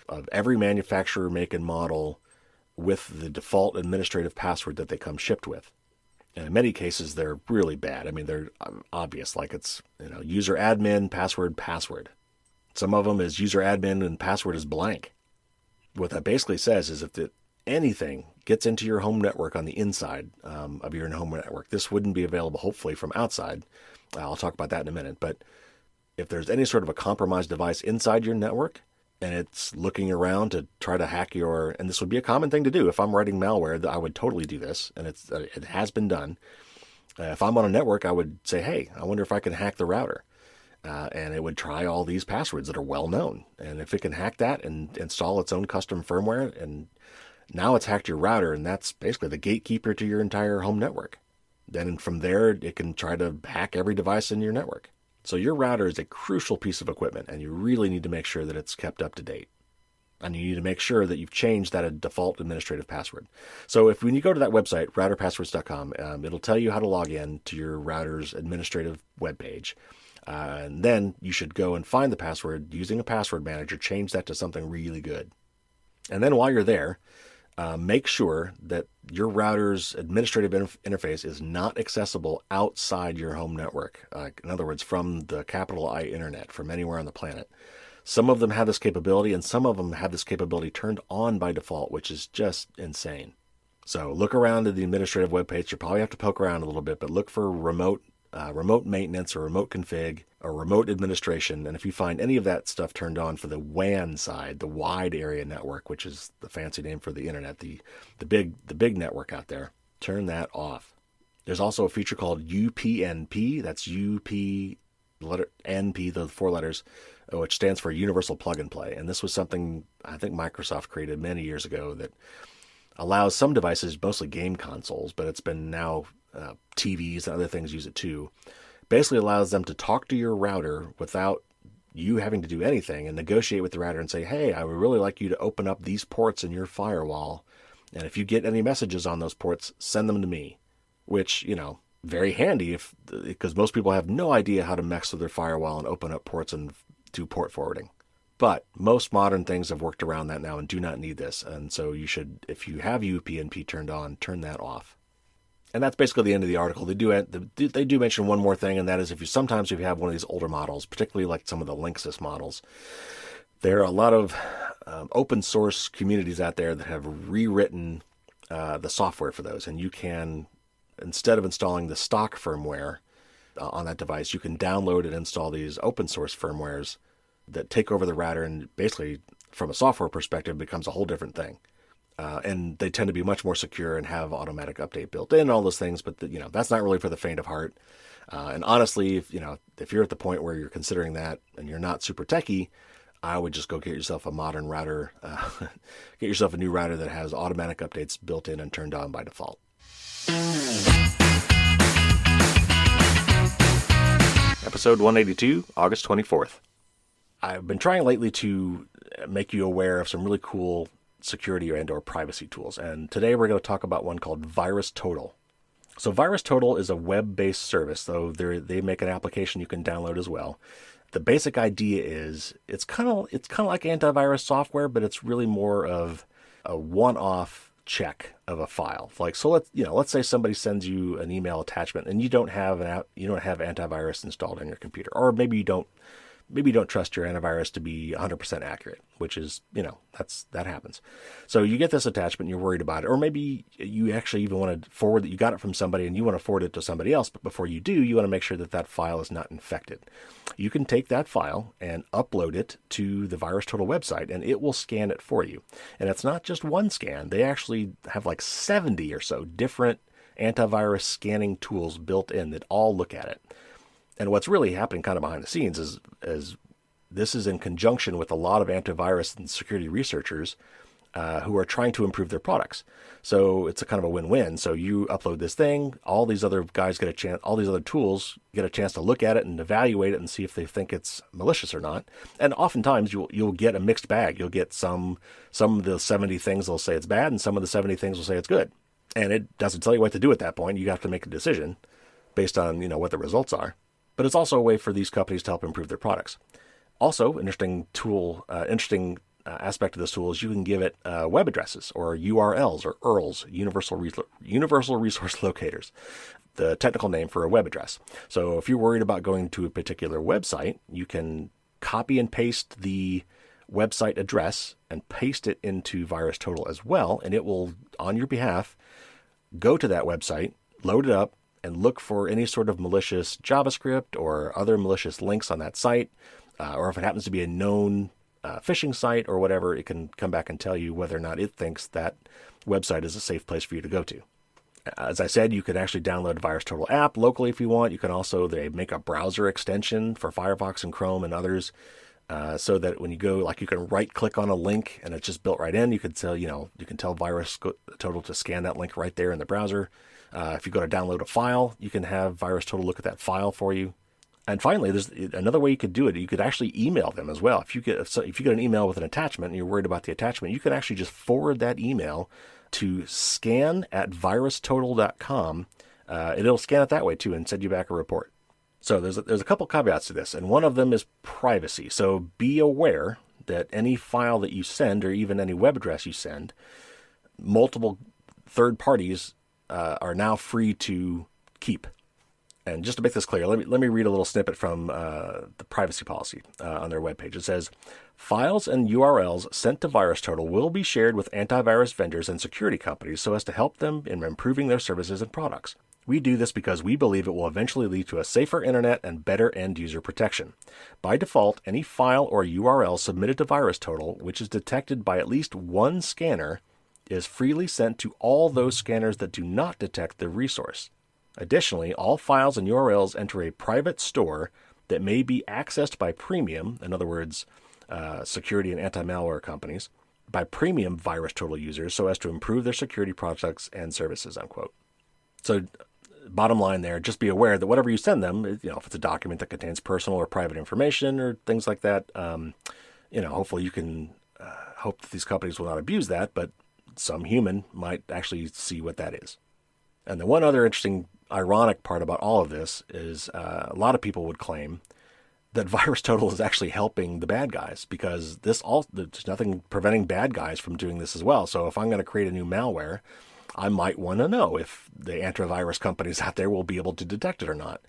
of every manufacturer, make, and model with the default administrative password that they come shipped with. And in many cases, they're really bad. I mean, they're obvious, like it's, user admin, password. Some of them is user admin and password is blank. What that basically says is if anything gets into your home network on the inside of your home network, this wouldn't be available, hopefully, from outside. I'll talk about that in a minute. But if there's any sort of a compromised device inside your network, and it's looking around to try to hack and this would be a common thing to do. If I'm writing malware, I would totally do this, and it has been done. If I'm on a network, I would say, hey, I wonder if I can hack the router. And it would try all these passwords that are well known. And if it can hack that and install its own custom firmware, and now it's hacked your router, and that's basically the gatekeeper to your entire home network. Then from there, it can try to hack every device in your network. So your router is a crucial piece of equipment, and you really need to make sure that it's kept up to date. And you need to make sure that you've changed that default administrative password. So when you go to that website, routerpasswords.com, it'll tell you how to log in to your router's administrative webpage. And then you should go and find the password using a password manager, change that to something really good. And then while you're there, make sure that your router's administrative interface is not accessible outside your home network. In other words, from the capital I internet, from anywhere on the planet. Some of them have this capability, and some of them have this capability turned on by default, which is just insane. So look around at the administrative webpage. You probably have to poke around a little bit, but look for remote maintenance or remote config or remote administration. And if you find any of that stuff turned on for the WAN side, the wide area network, which is the fancy name for the internet, the big network out there, turn that off. There's also a feature called UPnP. That's UP letter NP, the 4 letters, which stands for Universal Plug and Play. And this was something I think Microsoft created many years ago that allows some devices, mostly game consoles, but it's been now TVs and other things use it too. Basically allows them to talk to your router without you having to do anything and negotiate with the router and say, hey, I would really like you to open up these ports in your firewall. And if you get any messages on those ports, send them to me. Which, very handy because most people have no idea how to mess with their firewall and open up ports and do port forwarding. But most modern things have worked around that now and do not need this. And so you should, if you have UPnP turned on, turn that off. And that's basically the end of the article. They do mention one more thing, and that is if you have one of these older models, particularly like some of the Linksys models, there are a lot of open source communities out there that have rewritten the software for those. And you can, instead of installing the stock firmware on that device, you can download and install these open source firmwares that take over the router, and basically, from a software perspective, becomes a whole different thing. And they tend to be much more secure and have automatic update built in, all those things. But that's not really for the faint of heart. And honestly, if you're at the point where you're considering that and you're not super techie, I would just go get yourself a modern router. Get yourself a new router that has automatic updates built in and turned on by default. Episode 182, August 24th. I've been trying lately to make you aware of some really cool security and or privacy tools. And today we're going to talk about one called VirusTotal. So VirusTotal is a web-based service, though they make an application you can download as well. The basic idea is it's kind of like antivirus software, but it's really more of a one-off check of a file. Like, so let's say somebody sends you an email attachment and you don't have antivirus installed on your computer, or maybe you don't trust your antivirus to be 100% accurate, which is, that happens. So you get this attachment, you're worried about it, or maybe you actually even want to forward that you got it from somebody and you want to forward it to somebody else, but before you do, you want to make sure that file is not infected. You can take that file and upload it to the VirusTotal website, and it will scan it for you. And it's not just one scan. They actually have like 70 or so different antivirus scanning tools built in that all look at it. And what's really happening kind of behind the scenes is this is in conjunction with a lot of antivirus and security researchers who are trying to improve their products. So it's a kind of a win-win. So you upload this thing, all these other guys get a chance, all these other tools get a chance to look at it and evaluate it and see if they think it's malicious or not. And oftentimes you'll get a mixed bag. You'll get some of the 70 things will say it's bad, and some of the 70 things will say it's good. And it doesn't tell you what to do at that point. You have to make a decision based on what the results are. But it's also a way for these companies to help improve their products. Also, interesting aspect of this tool is you can give it web addresses or URLs or URLs, Universal Resource Locators, the technical name for a web address. So if you're worried about going to a particular website, you can copy and paste the website address and paste it into VirusTotal as well, and it will, on your behalf, go to that website, load it up, and look for any sort of malicious JavaScript or other malicious links on that site. Or if it happens to be a known phishing site or whatever, it can come back and tell you whether or not it thinks that website is a safe place for you to go to. As I said, you could actually download a VirusTotal app locally if you want. You can also they make a browser extension for Firefox and Chrome and others, so that when you go, like you can right-click on a link and it's just built right in. You can tell VirusTotal to scan that link right there in the browser. If you go to download a file, you can have VirusTotal look at that file for you. And finally, there's another way you could do it. You could actually email them as well. If you get an email with an attachment and you're worried about the attachment, you can actually just forward that email to scan@virustotal.com. It'll scan it that way too and send you back a report. So there's a couple caveats to this, and one of them is privacy. So be aware that any file that you send, or even any web address you send, multiple third parties are now free to keep. And just to make this clear, let me read a little snippet from the privacy policy on their webpage. It says, files and URLs sent to VirusTotal will be shared with antivirus vendors and security companies so as to help them in improving their services and products. We do this because we believe it will eventually lead to a safer internet and better end-user protection. By default, any file or URL submitted to VirusTotal, which is detected by at least one scanner, is freely sent to all those scanners that do not detect the resource. Additionally, all files and URLs enter a private store that may be accessed by premium, in other words, security and anti-malware companies, by premium VirusTotal users so as to improve their security products and services, unquote. So bottom line there, just be aware that whatever you send them, if it's a document that contains personal or private information or things like that, hopefully you can hope that these companies will not abuse that, but some human might actually see what that is. And the one other interesting, ironic part about all of this is a lot of people would claim that VirusTotal is actually helping the bad guys, because there's nothing preventing bad guys from doing this as well. So if I'm going to create a new malware, I might want to know if the antivirus companies out there will be able to detect it or not.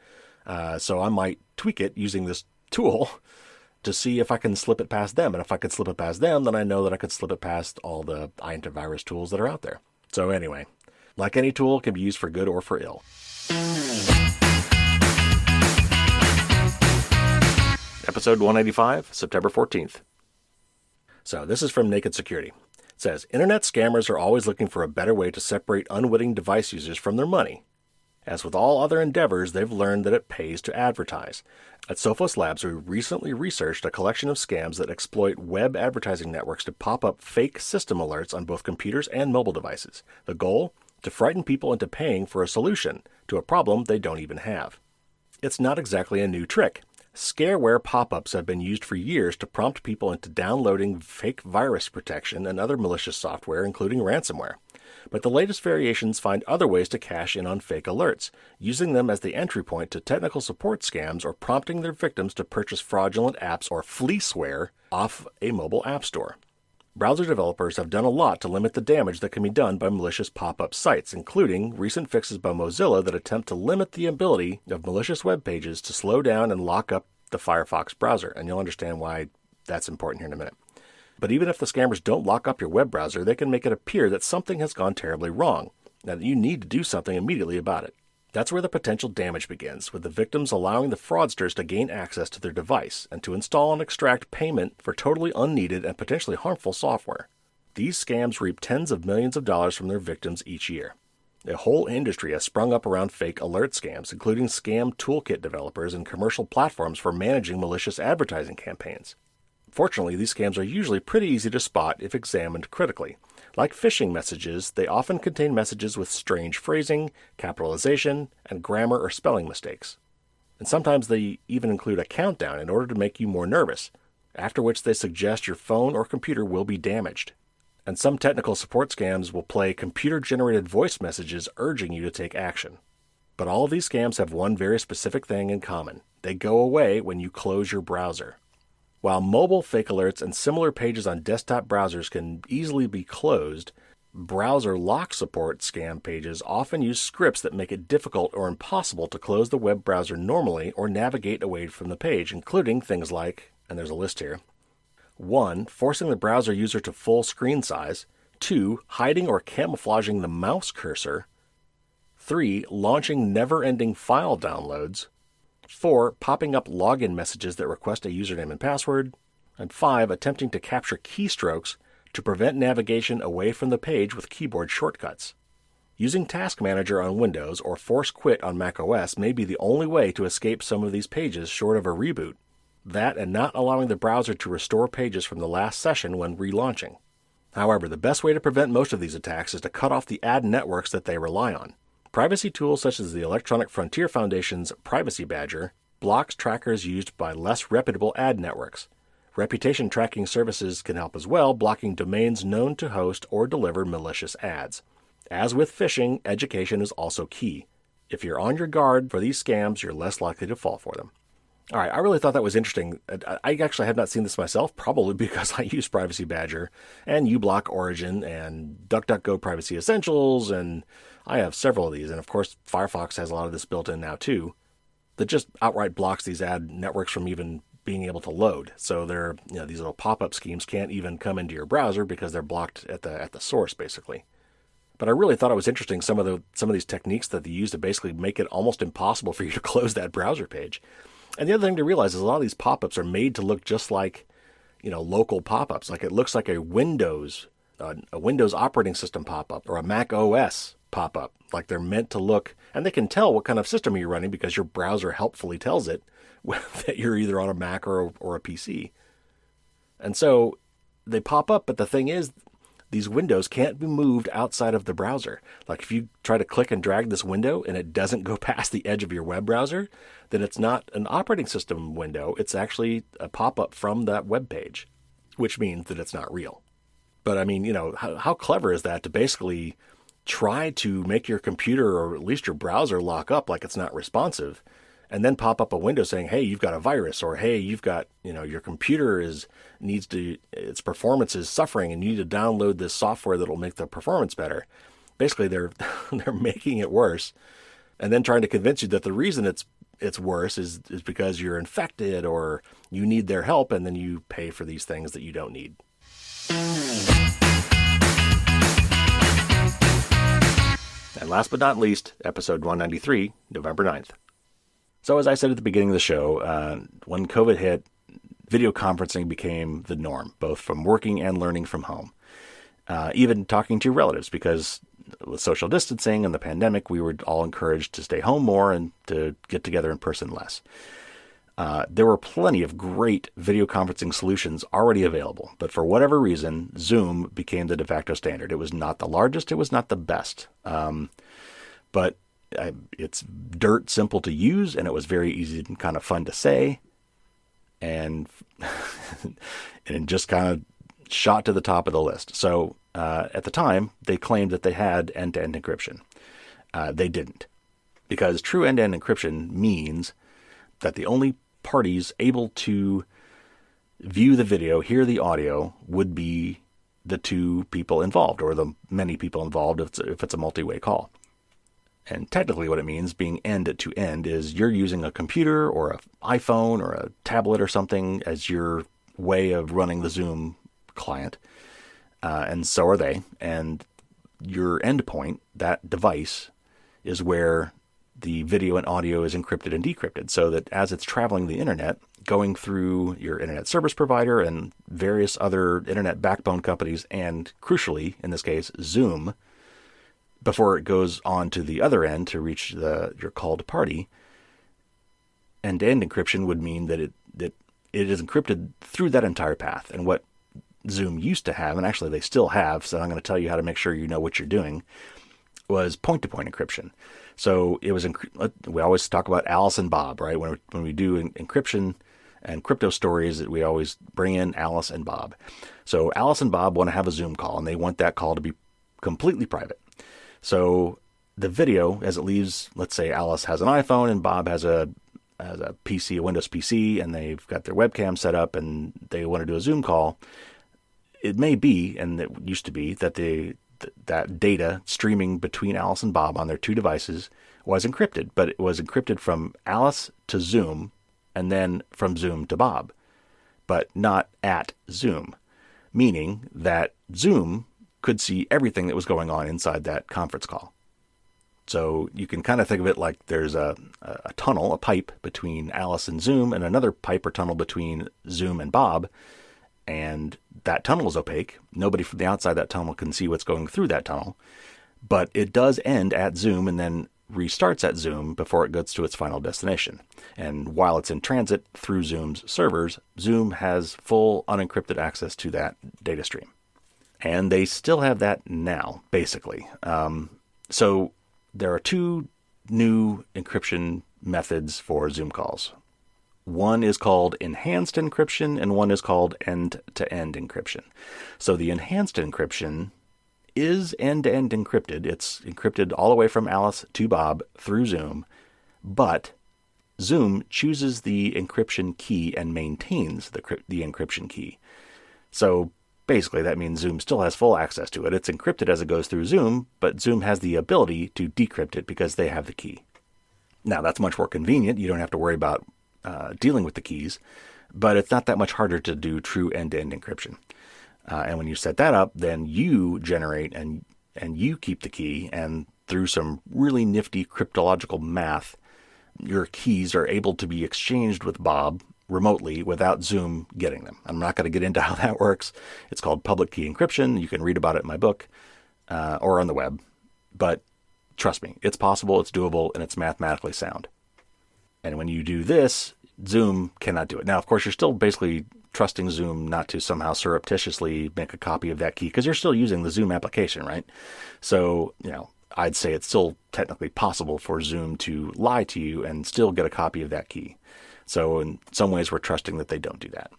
So I might tweak it using this tool to see if I can slip it past them. And if I could slip it past them, then I know that I could slip it past all the antivirus tools that are out there. So anyway, like any tool, it can be used for good or for ill. Episode 185, September 14th. So this is from Naked Security. It says, Internet scammers are always looking for a better way to separate unwitting device users from their money. As with all other endeavors, they've learned that it pays to advertise. At Sophos Labs, we recently researched a collection of scams that exploit web advertising networks to pop up fake system alerts on both computers and mobile devices. The goal? To frighten people into paying for a solution to a problem they don't even have. It's not exactly a new trick. Scareware pop-ups have been used for years to prompt people into downloading fake virus protection and other malicious software, including ransomware. But the latest variations find other ways to cash in on fake alerts, using them as the entry point to technical support scams or prompting their victims to purchase fraudulent apps or fleeceware off a mobile app store. Browser developers have done a lot to limit the damage that can be done by malicious pop-up sites, including recent fixes by Mozilla that attempt to limit the ability of malicious web pages to slow down and lock up the Firefox browser, and you'll understand why that's important here in a minute. But even if the scammers don't lock up your web browser, they can make it appear that something has gone terribly wrong, and that you need to do something immediately about it. That's where the potential damage begins, with the victims allowing the fraudsters to gain access to their device and to install and extract payment for totally unneeded and potentially harmful software. These scams reap tens of millions of dollars from their victims each year. A whole industry has sprung up around fake alert scams, including scam toolkit developers and commercial platforms for managing malicious advertising campaigns. Fortunately, these scams are usually pretty easy to spot if examined critically. Like phishing messages, they often contain messages with strange phrasing, capitalization, and grammar or spelling mistakes. And sometimes they even include a countdown in order to make you more nervous, after which they suggest your phone or computer will be damaged. And some technical support scams will play computer-generated voice messages urging you to take action. But all of these scams have one very specific thing in common. They go away when you close your browser. While mobile fake alerts and similar pages on desktop browsers can easily be closed, browser lock support scam pages often use scripts that make it difficult or impossible to close the web browser normally or navigate away from the page, including things like, and there's a list here, 1. Forcing the browser user to full screen size. 2. Hiding or camouflaging the mouse cursor. 3. Launching never-ending file downloads. 4. Popping up login messages that request a username and password. And 5. Attempting to capture keystrokes to prevent navigation away from the page with keyboard shortcuts. Using Task Manager on Windows or Force Quit on macOS may be the only way to escape some of these pages short of a reboot. That and not allowing the browser to restore pages from the last session when relaunching. However, the best way to prevent most of these attacks is to cut off the ad networks that they rely on. Privacy tools such as the Electronic Frontier Foundation's Privacy Badger blocks trackers used by less reputable ad networks. Reputation tracking services can help as well, blocking domains known to host or deliver malicious ads. As with phishing, education is also key. If you're on your guard for these scams, you're less likely to fall for them. All right, I really thought that was interesting. I actually have not seen this myself, probably because I use Privacy Badger and uBlock Origin and DuckDuckGo Privacy Essentials, and I have several of these. And of course, Firefox has a lot of this built in now too, that just outright blocks these ad networks from even being able to load. So they're, these little pop-up schemes can't even come into your browser because they're blocked at the source, basically. But I really thought it was interesting some of these techniques that they use to basically make it almost impossible for you to close that browser page. And the other thing to realize is a lot of these pop-ups are made to look just like, local pop-ups. Like it looks like a Windows operating system pop-up or a Mac OS pop-up. Like they're meant to look, and they can tell what kind of system you're running because your browser helpfully tells it that you're either on a Mac or a PC. And so they pop up, but the thing is, these windows can't be moved outside of the browser. Like if you try to click and drag this window and it doesn't go past the edge of your web browser, then it's not an operating system window. It's actually a pop-up from that web page, which means that it's not real. But I mean, how clever is that to basically try to make your computer or at least your browser lock up like it's not responsive, and then pop up a window saying, hey, you've got a virus, or hey, you've got, your computer its performance is suffering and you need to download this software that'll make the performance better. Basically, they're making it worse and then trying to convince you that the reason it's worse is because you're infected or you need their help, and then you pay for these things that you don't need. And last but not least, episode 193, November 9th. So as I said at the beginning of the show, when COVID hit, video conferencing became the norm, both from working and learning from home. even talking to your relatives, because with social distancing and the pandemic, we were all encouraged to stay home more and to get together in person less. There were plenty of great video conferencing solutions already available, but for whatever reason, Zoom became the de facto standard. It was not the largest, it was not the best, but it's dirt simple to use, and it was very easy and kind of fun to say, and and it just kind of shot to the top of the list. So at the time, they claimed that they had end-to-end encryption. They didn't, because true end-to-end encryption means that the only parties able to view the video, hear the audio, would be the two people involved, or the many people involved if it's a multi-way call. And technically what it means, being end-to-end, is you're using a computer or an iPhone or a tablet or something as your way of running the Zoom client, and so are they. And your endpoint, that device, is where the video and audio is encrypted and decrypted, so that as it's traveling the internet, going through your internet service provider and various other internet backbone companies, and crucially, in this case, Zoom, before it goes on to the other end to reach your called party, end-to-end encryption would mean that it is encrypted through that entire path. And what Zoom used to have, and actually they still have, so I'm going to tell you how to make sure you know what you're doing, was point-to-point encryption. So it was, we always talk about Alice and Bob, right? When we do encryption and crypto stories, we always bring in Alice and Bob. So Alice and Bob want to have a Zoom call, and they want that call to be completely private. So the video, as it leaves, let's say Alice has an iPhone and Bob has a PC, a Windows PC, and they've got their webcam set up and they want to do a Zoom call. It may be, and it used to be, that that data streaming between Alice and Bob on their two devices was encrypted, but it was encrypted from Alice to Zoom and then from Zoom to Bob, but not at Zoom, meaning that Zoom could see everything that was going on inside that conference call. So you can kind of think of it like there's a tunnel, a pipe between Alice and Zoom, and another pipe or tunnel between Zoom and Bob, and that tunnel is opaque. Nobody from the outside that tunnel can see what's going through that tunnel, but it does end at Zoom and then restarts at Zoom before it gets to its final destination. And while it's in transit through Zoom's servers, Zoom has full unencrypted access to that data stream. And they still have that now, basically. So there are two new encryption methods for Zoom calls. One is called enhanced encryption, and one is called end-to-end encryption. So the enhanced encryption is end-to-end encrypted. It's encrypted all the way from Alice to Bob through Zoom, but Zoom chooses the encryption key and maintains the encryption key. So basically, that means Zoom still has full access to it. It's encrypted as it goes through Zoom, but Zoom has the ability to decrypt it because they have the key. Now, that's much more convenient. You don't have to worry about dealing with the keys, but it's not that much harder to do true end-to-end encryption. And when you set that up, then you generate and you keep the key, and through some really nifty cryptological math, your keys are able to be exchanged with Bob remotely without Zoom getting them. I'm not going to get into how that works. It's called public key encryption. You can read about it in my book or on the web. But trust me, it's possible, it's doable, and it's mathematically sound. And when you do this, Zoom cannot do it. Now, of course, you're still basically trusting Zoom not to somehow surreptitiously make a copy of that key, because you're still using the Zoom application, right? So, I'd say it's still technically possible for Zoom to lie to you and still get a copy of that key. So in some ways, we're trusting that they don't do that.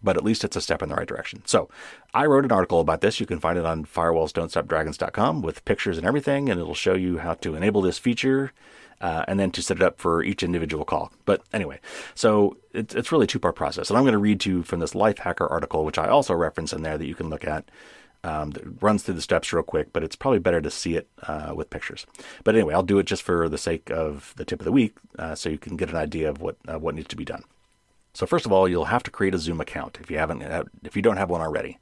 But at least it's a step in the right direction. So I wrote an article about this. You can find it on firewallsdon'tstopdragons.com with pictures and everything, and it'll show you how to enable this feature and then to set it up for each individual call. But anyway, so it's really a two-part process. And I'm going to read to you from this Life Hacker article, which I also reference in there that you can look at. That runs through the steps real quick, but it's probably better to see it with pictures. But anyway, I'll do it just for the sake of the tip of the week, so you can get an idea of what needs to be done. So first of all, you'll have to create a Zoom account if you don't have one already.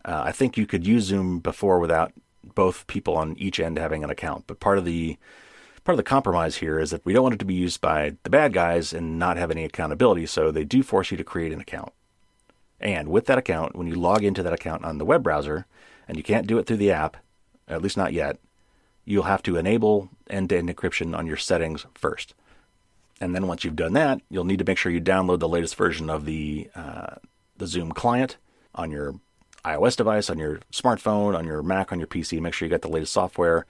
I think you could use Zoom before without both people on each end having an account. But part of the compromise here is that we don't want it to be used by the bad guys and not have any accountability. So they do force you to create an account. And with that account, when you log into that account on the web browser, and you can't do it through the app, at least not yet, you'll have to enable end-to-end encryption on your settings first. And then once you've done that, you'll need to make sure you download the latest version of the Zoom client on your iOS device, on your smartphone, on your Mac, on your PC. Make sure you got the latest software.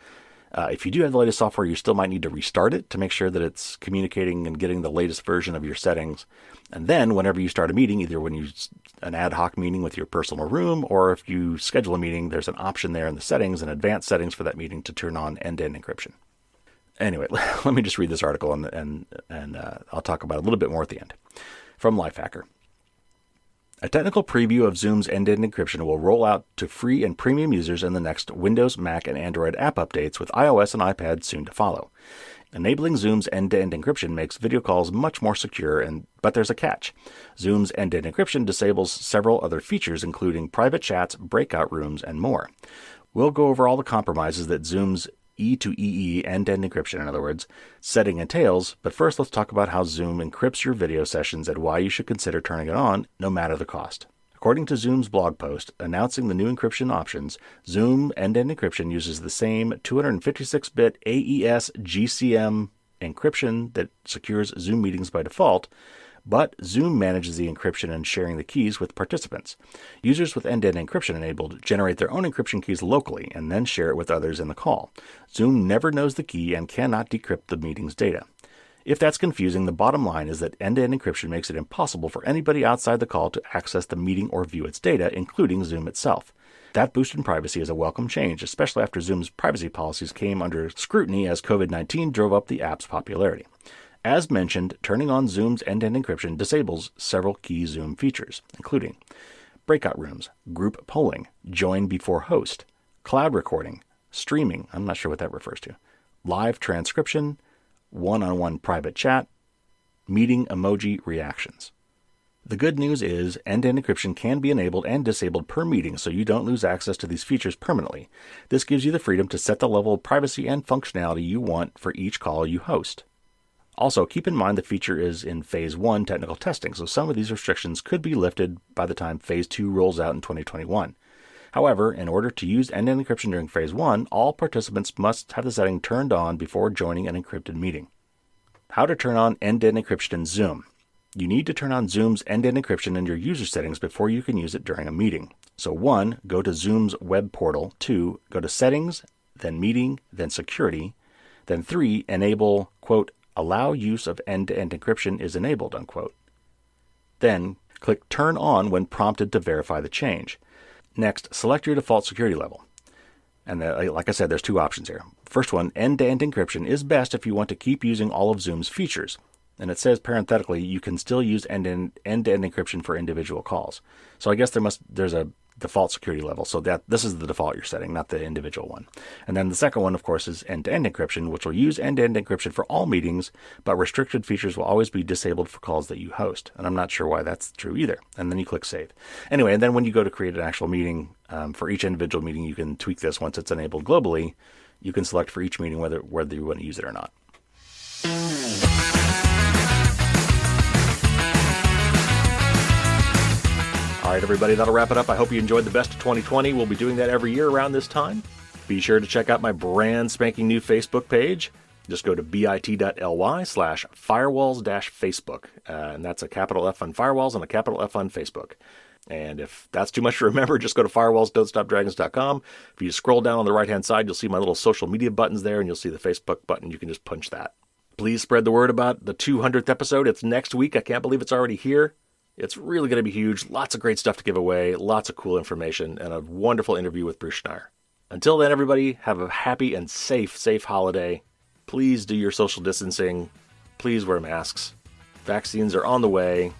If you do have the latest software, you still might need to restart it to make sure that it's communicating and getting the latest version of your settings. And then whenever you start a meeting, either when you an ad hoc meeting with your personal room, or if you schedule a meeting, there's an option there in the settings and advanced settings for that meeting to turn on end-to-end encryption. Anyway, let me just read this article and I'll talk about it a little bit more at the end. From Lifehacker. A technical preview of Zoom's end-to-end encryption will roll out to free and premium users in the next Windows, Mac, and Android app updates, with iOS and iPad soon to follow. Enabling Zoom's end-to-end encryption makes video calls much more secure, but there's a catch. Zoom's end-to-end encryption disables several other features, including private chats, breakout rooms, and more. We'll go over all the compromises that Zoom's E2EE end-to-end encryption, in other words, setting entails, but first let's talk about how Zoom encrypts your video sessions and why you should consider turning it on, no matter the cost. According to Zoom's blog post announcing the new encryption options, Zoom end-to-end encryption uses the same 256-bit AES GCM encryption that secures Zoom meetings by default, but Zoom manages the encryption and sharing the keys with participants. Users with end-to-end encryption enabled generate their own encryption keys locally and then share it with others in the call. Zoom never knows the key and cannot decrypt the meeting's data. If that's confusing, the bottom line is that end-to-end encryption makes it impossible for anybody outside the call to access the meeting or view its data, including Zoom itself. That boost in privacy is a welcome change, especially after Zoom's privacy policies came under scrutiny as COVID-19 drove up the app's popularity. As mentioned, turning on Zoom's end-to-end encryption disables several key Zoom features, including breakout rooms, group polling, join before host, cloud recording, streaming, I'm not sure what that refers to, live transcription, one-on-one private chat, meeting emoji reactions. The good news is end-to-end encryption can be enabled and disabled per meeting, so you don't lose access to these features permanently. This gives you the freedom to set the level of privacy and functionality you want for each call you host. Also, keep in mind the feature is in Phase 1 technical testing, so some of these restrictions could be lifted by the time Phase 2 rolls out in 2021. However, in order to use end-to-end encryption during Phase 1, all participants must have the setting turned on before joining an encrypted meeting. How to turn on end-to-end encryption in Zoom. You need to turn on Zoom's end-to-end encryption in your user settings before you can use it during a meeting. So 1, go to Zoom's web portal. 2, go to Settings, then Meeting, then Security. Then 3, enable, quote, allow use of end-to-end encryption is enabled, unquote. Then click Turn On when prompted to verify the change. Next, select your default security level. And like I said, there's 2 options here. First one, end-to-end encryption is best if you want to keep using all of Zoom's features. And it says parenthetically, you can still use end-to-end encryption for individual calls. So I guess there's a default security level. So this is the default you're setting, not the individual one. And then the second one, of course, is end-to-end encryption, which will use end-to-end encryption for all meetings, but restricted features will always be disabled for calls that you host. And I'm not sure why that's true either. And then you click Save. Anyway, and then when you go to create an actual meeting, for each individual meeting, you can tweak this once it's enabled globally. You can select for each meeting whether you want to use it or not. All right, everybody, that'll wrap it up. I hope you enjoyed the best of 2020. We'll be doing that every year around this time. Be sure to check out my brand spanking new Facebook page. Just go to bit.ly/firewalls-Facebook. And that's a capital F on firewalls and a capital F on Facebook. And if that's too much to remember, just go to firewallsdon'tstopdragons.com. If you scroll down on the right-hand side, you'll see my little social media buttons there, and you'll see the Facebook button. You can just punch that. Please spread the word about the 200th episode. It's next week. I can't believe it's already here. It's really going to be huge. Lots of great stuff to give away, lots of cool information, and a wonderful interview with Bruce Schneier. Until then, everybody, have a happy and safe holiday. Please do your social distancing. Please wear masks. Vaccines are on the way.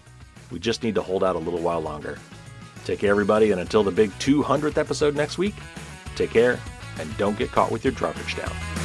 We just need to hold out a little while longer. Take care, everybody, and until the big 200th episode next week, take care, and don't get caught with your garbage down.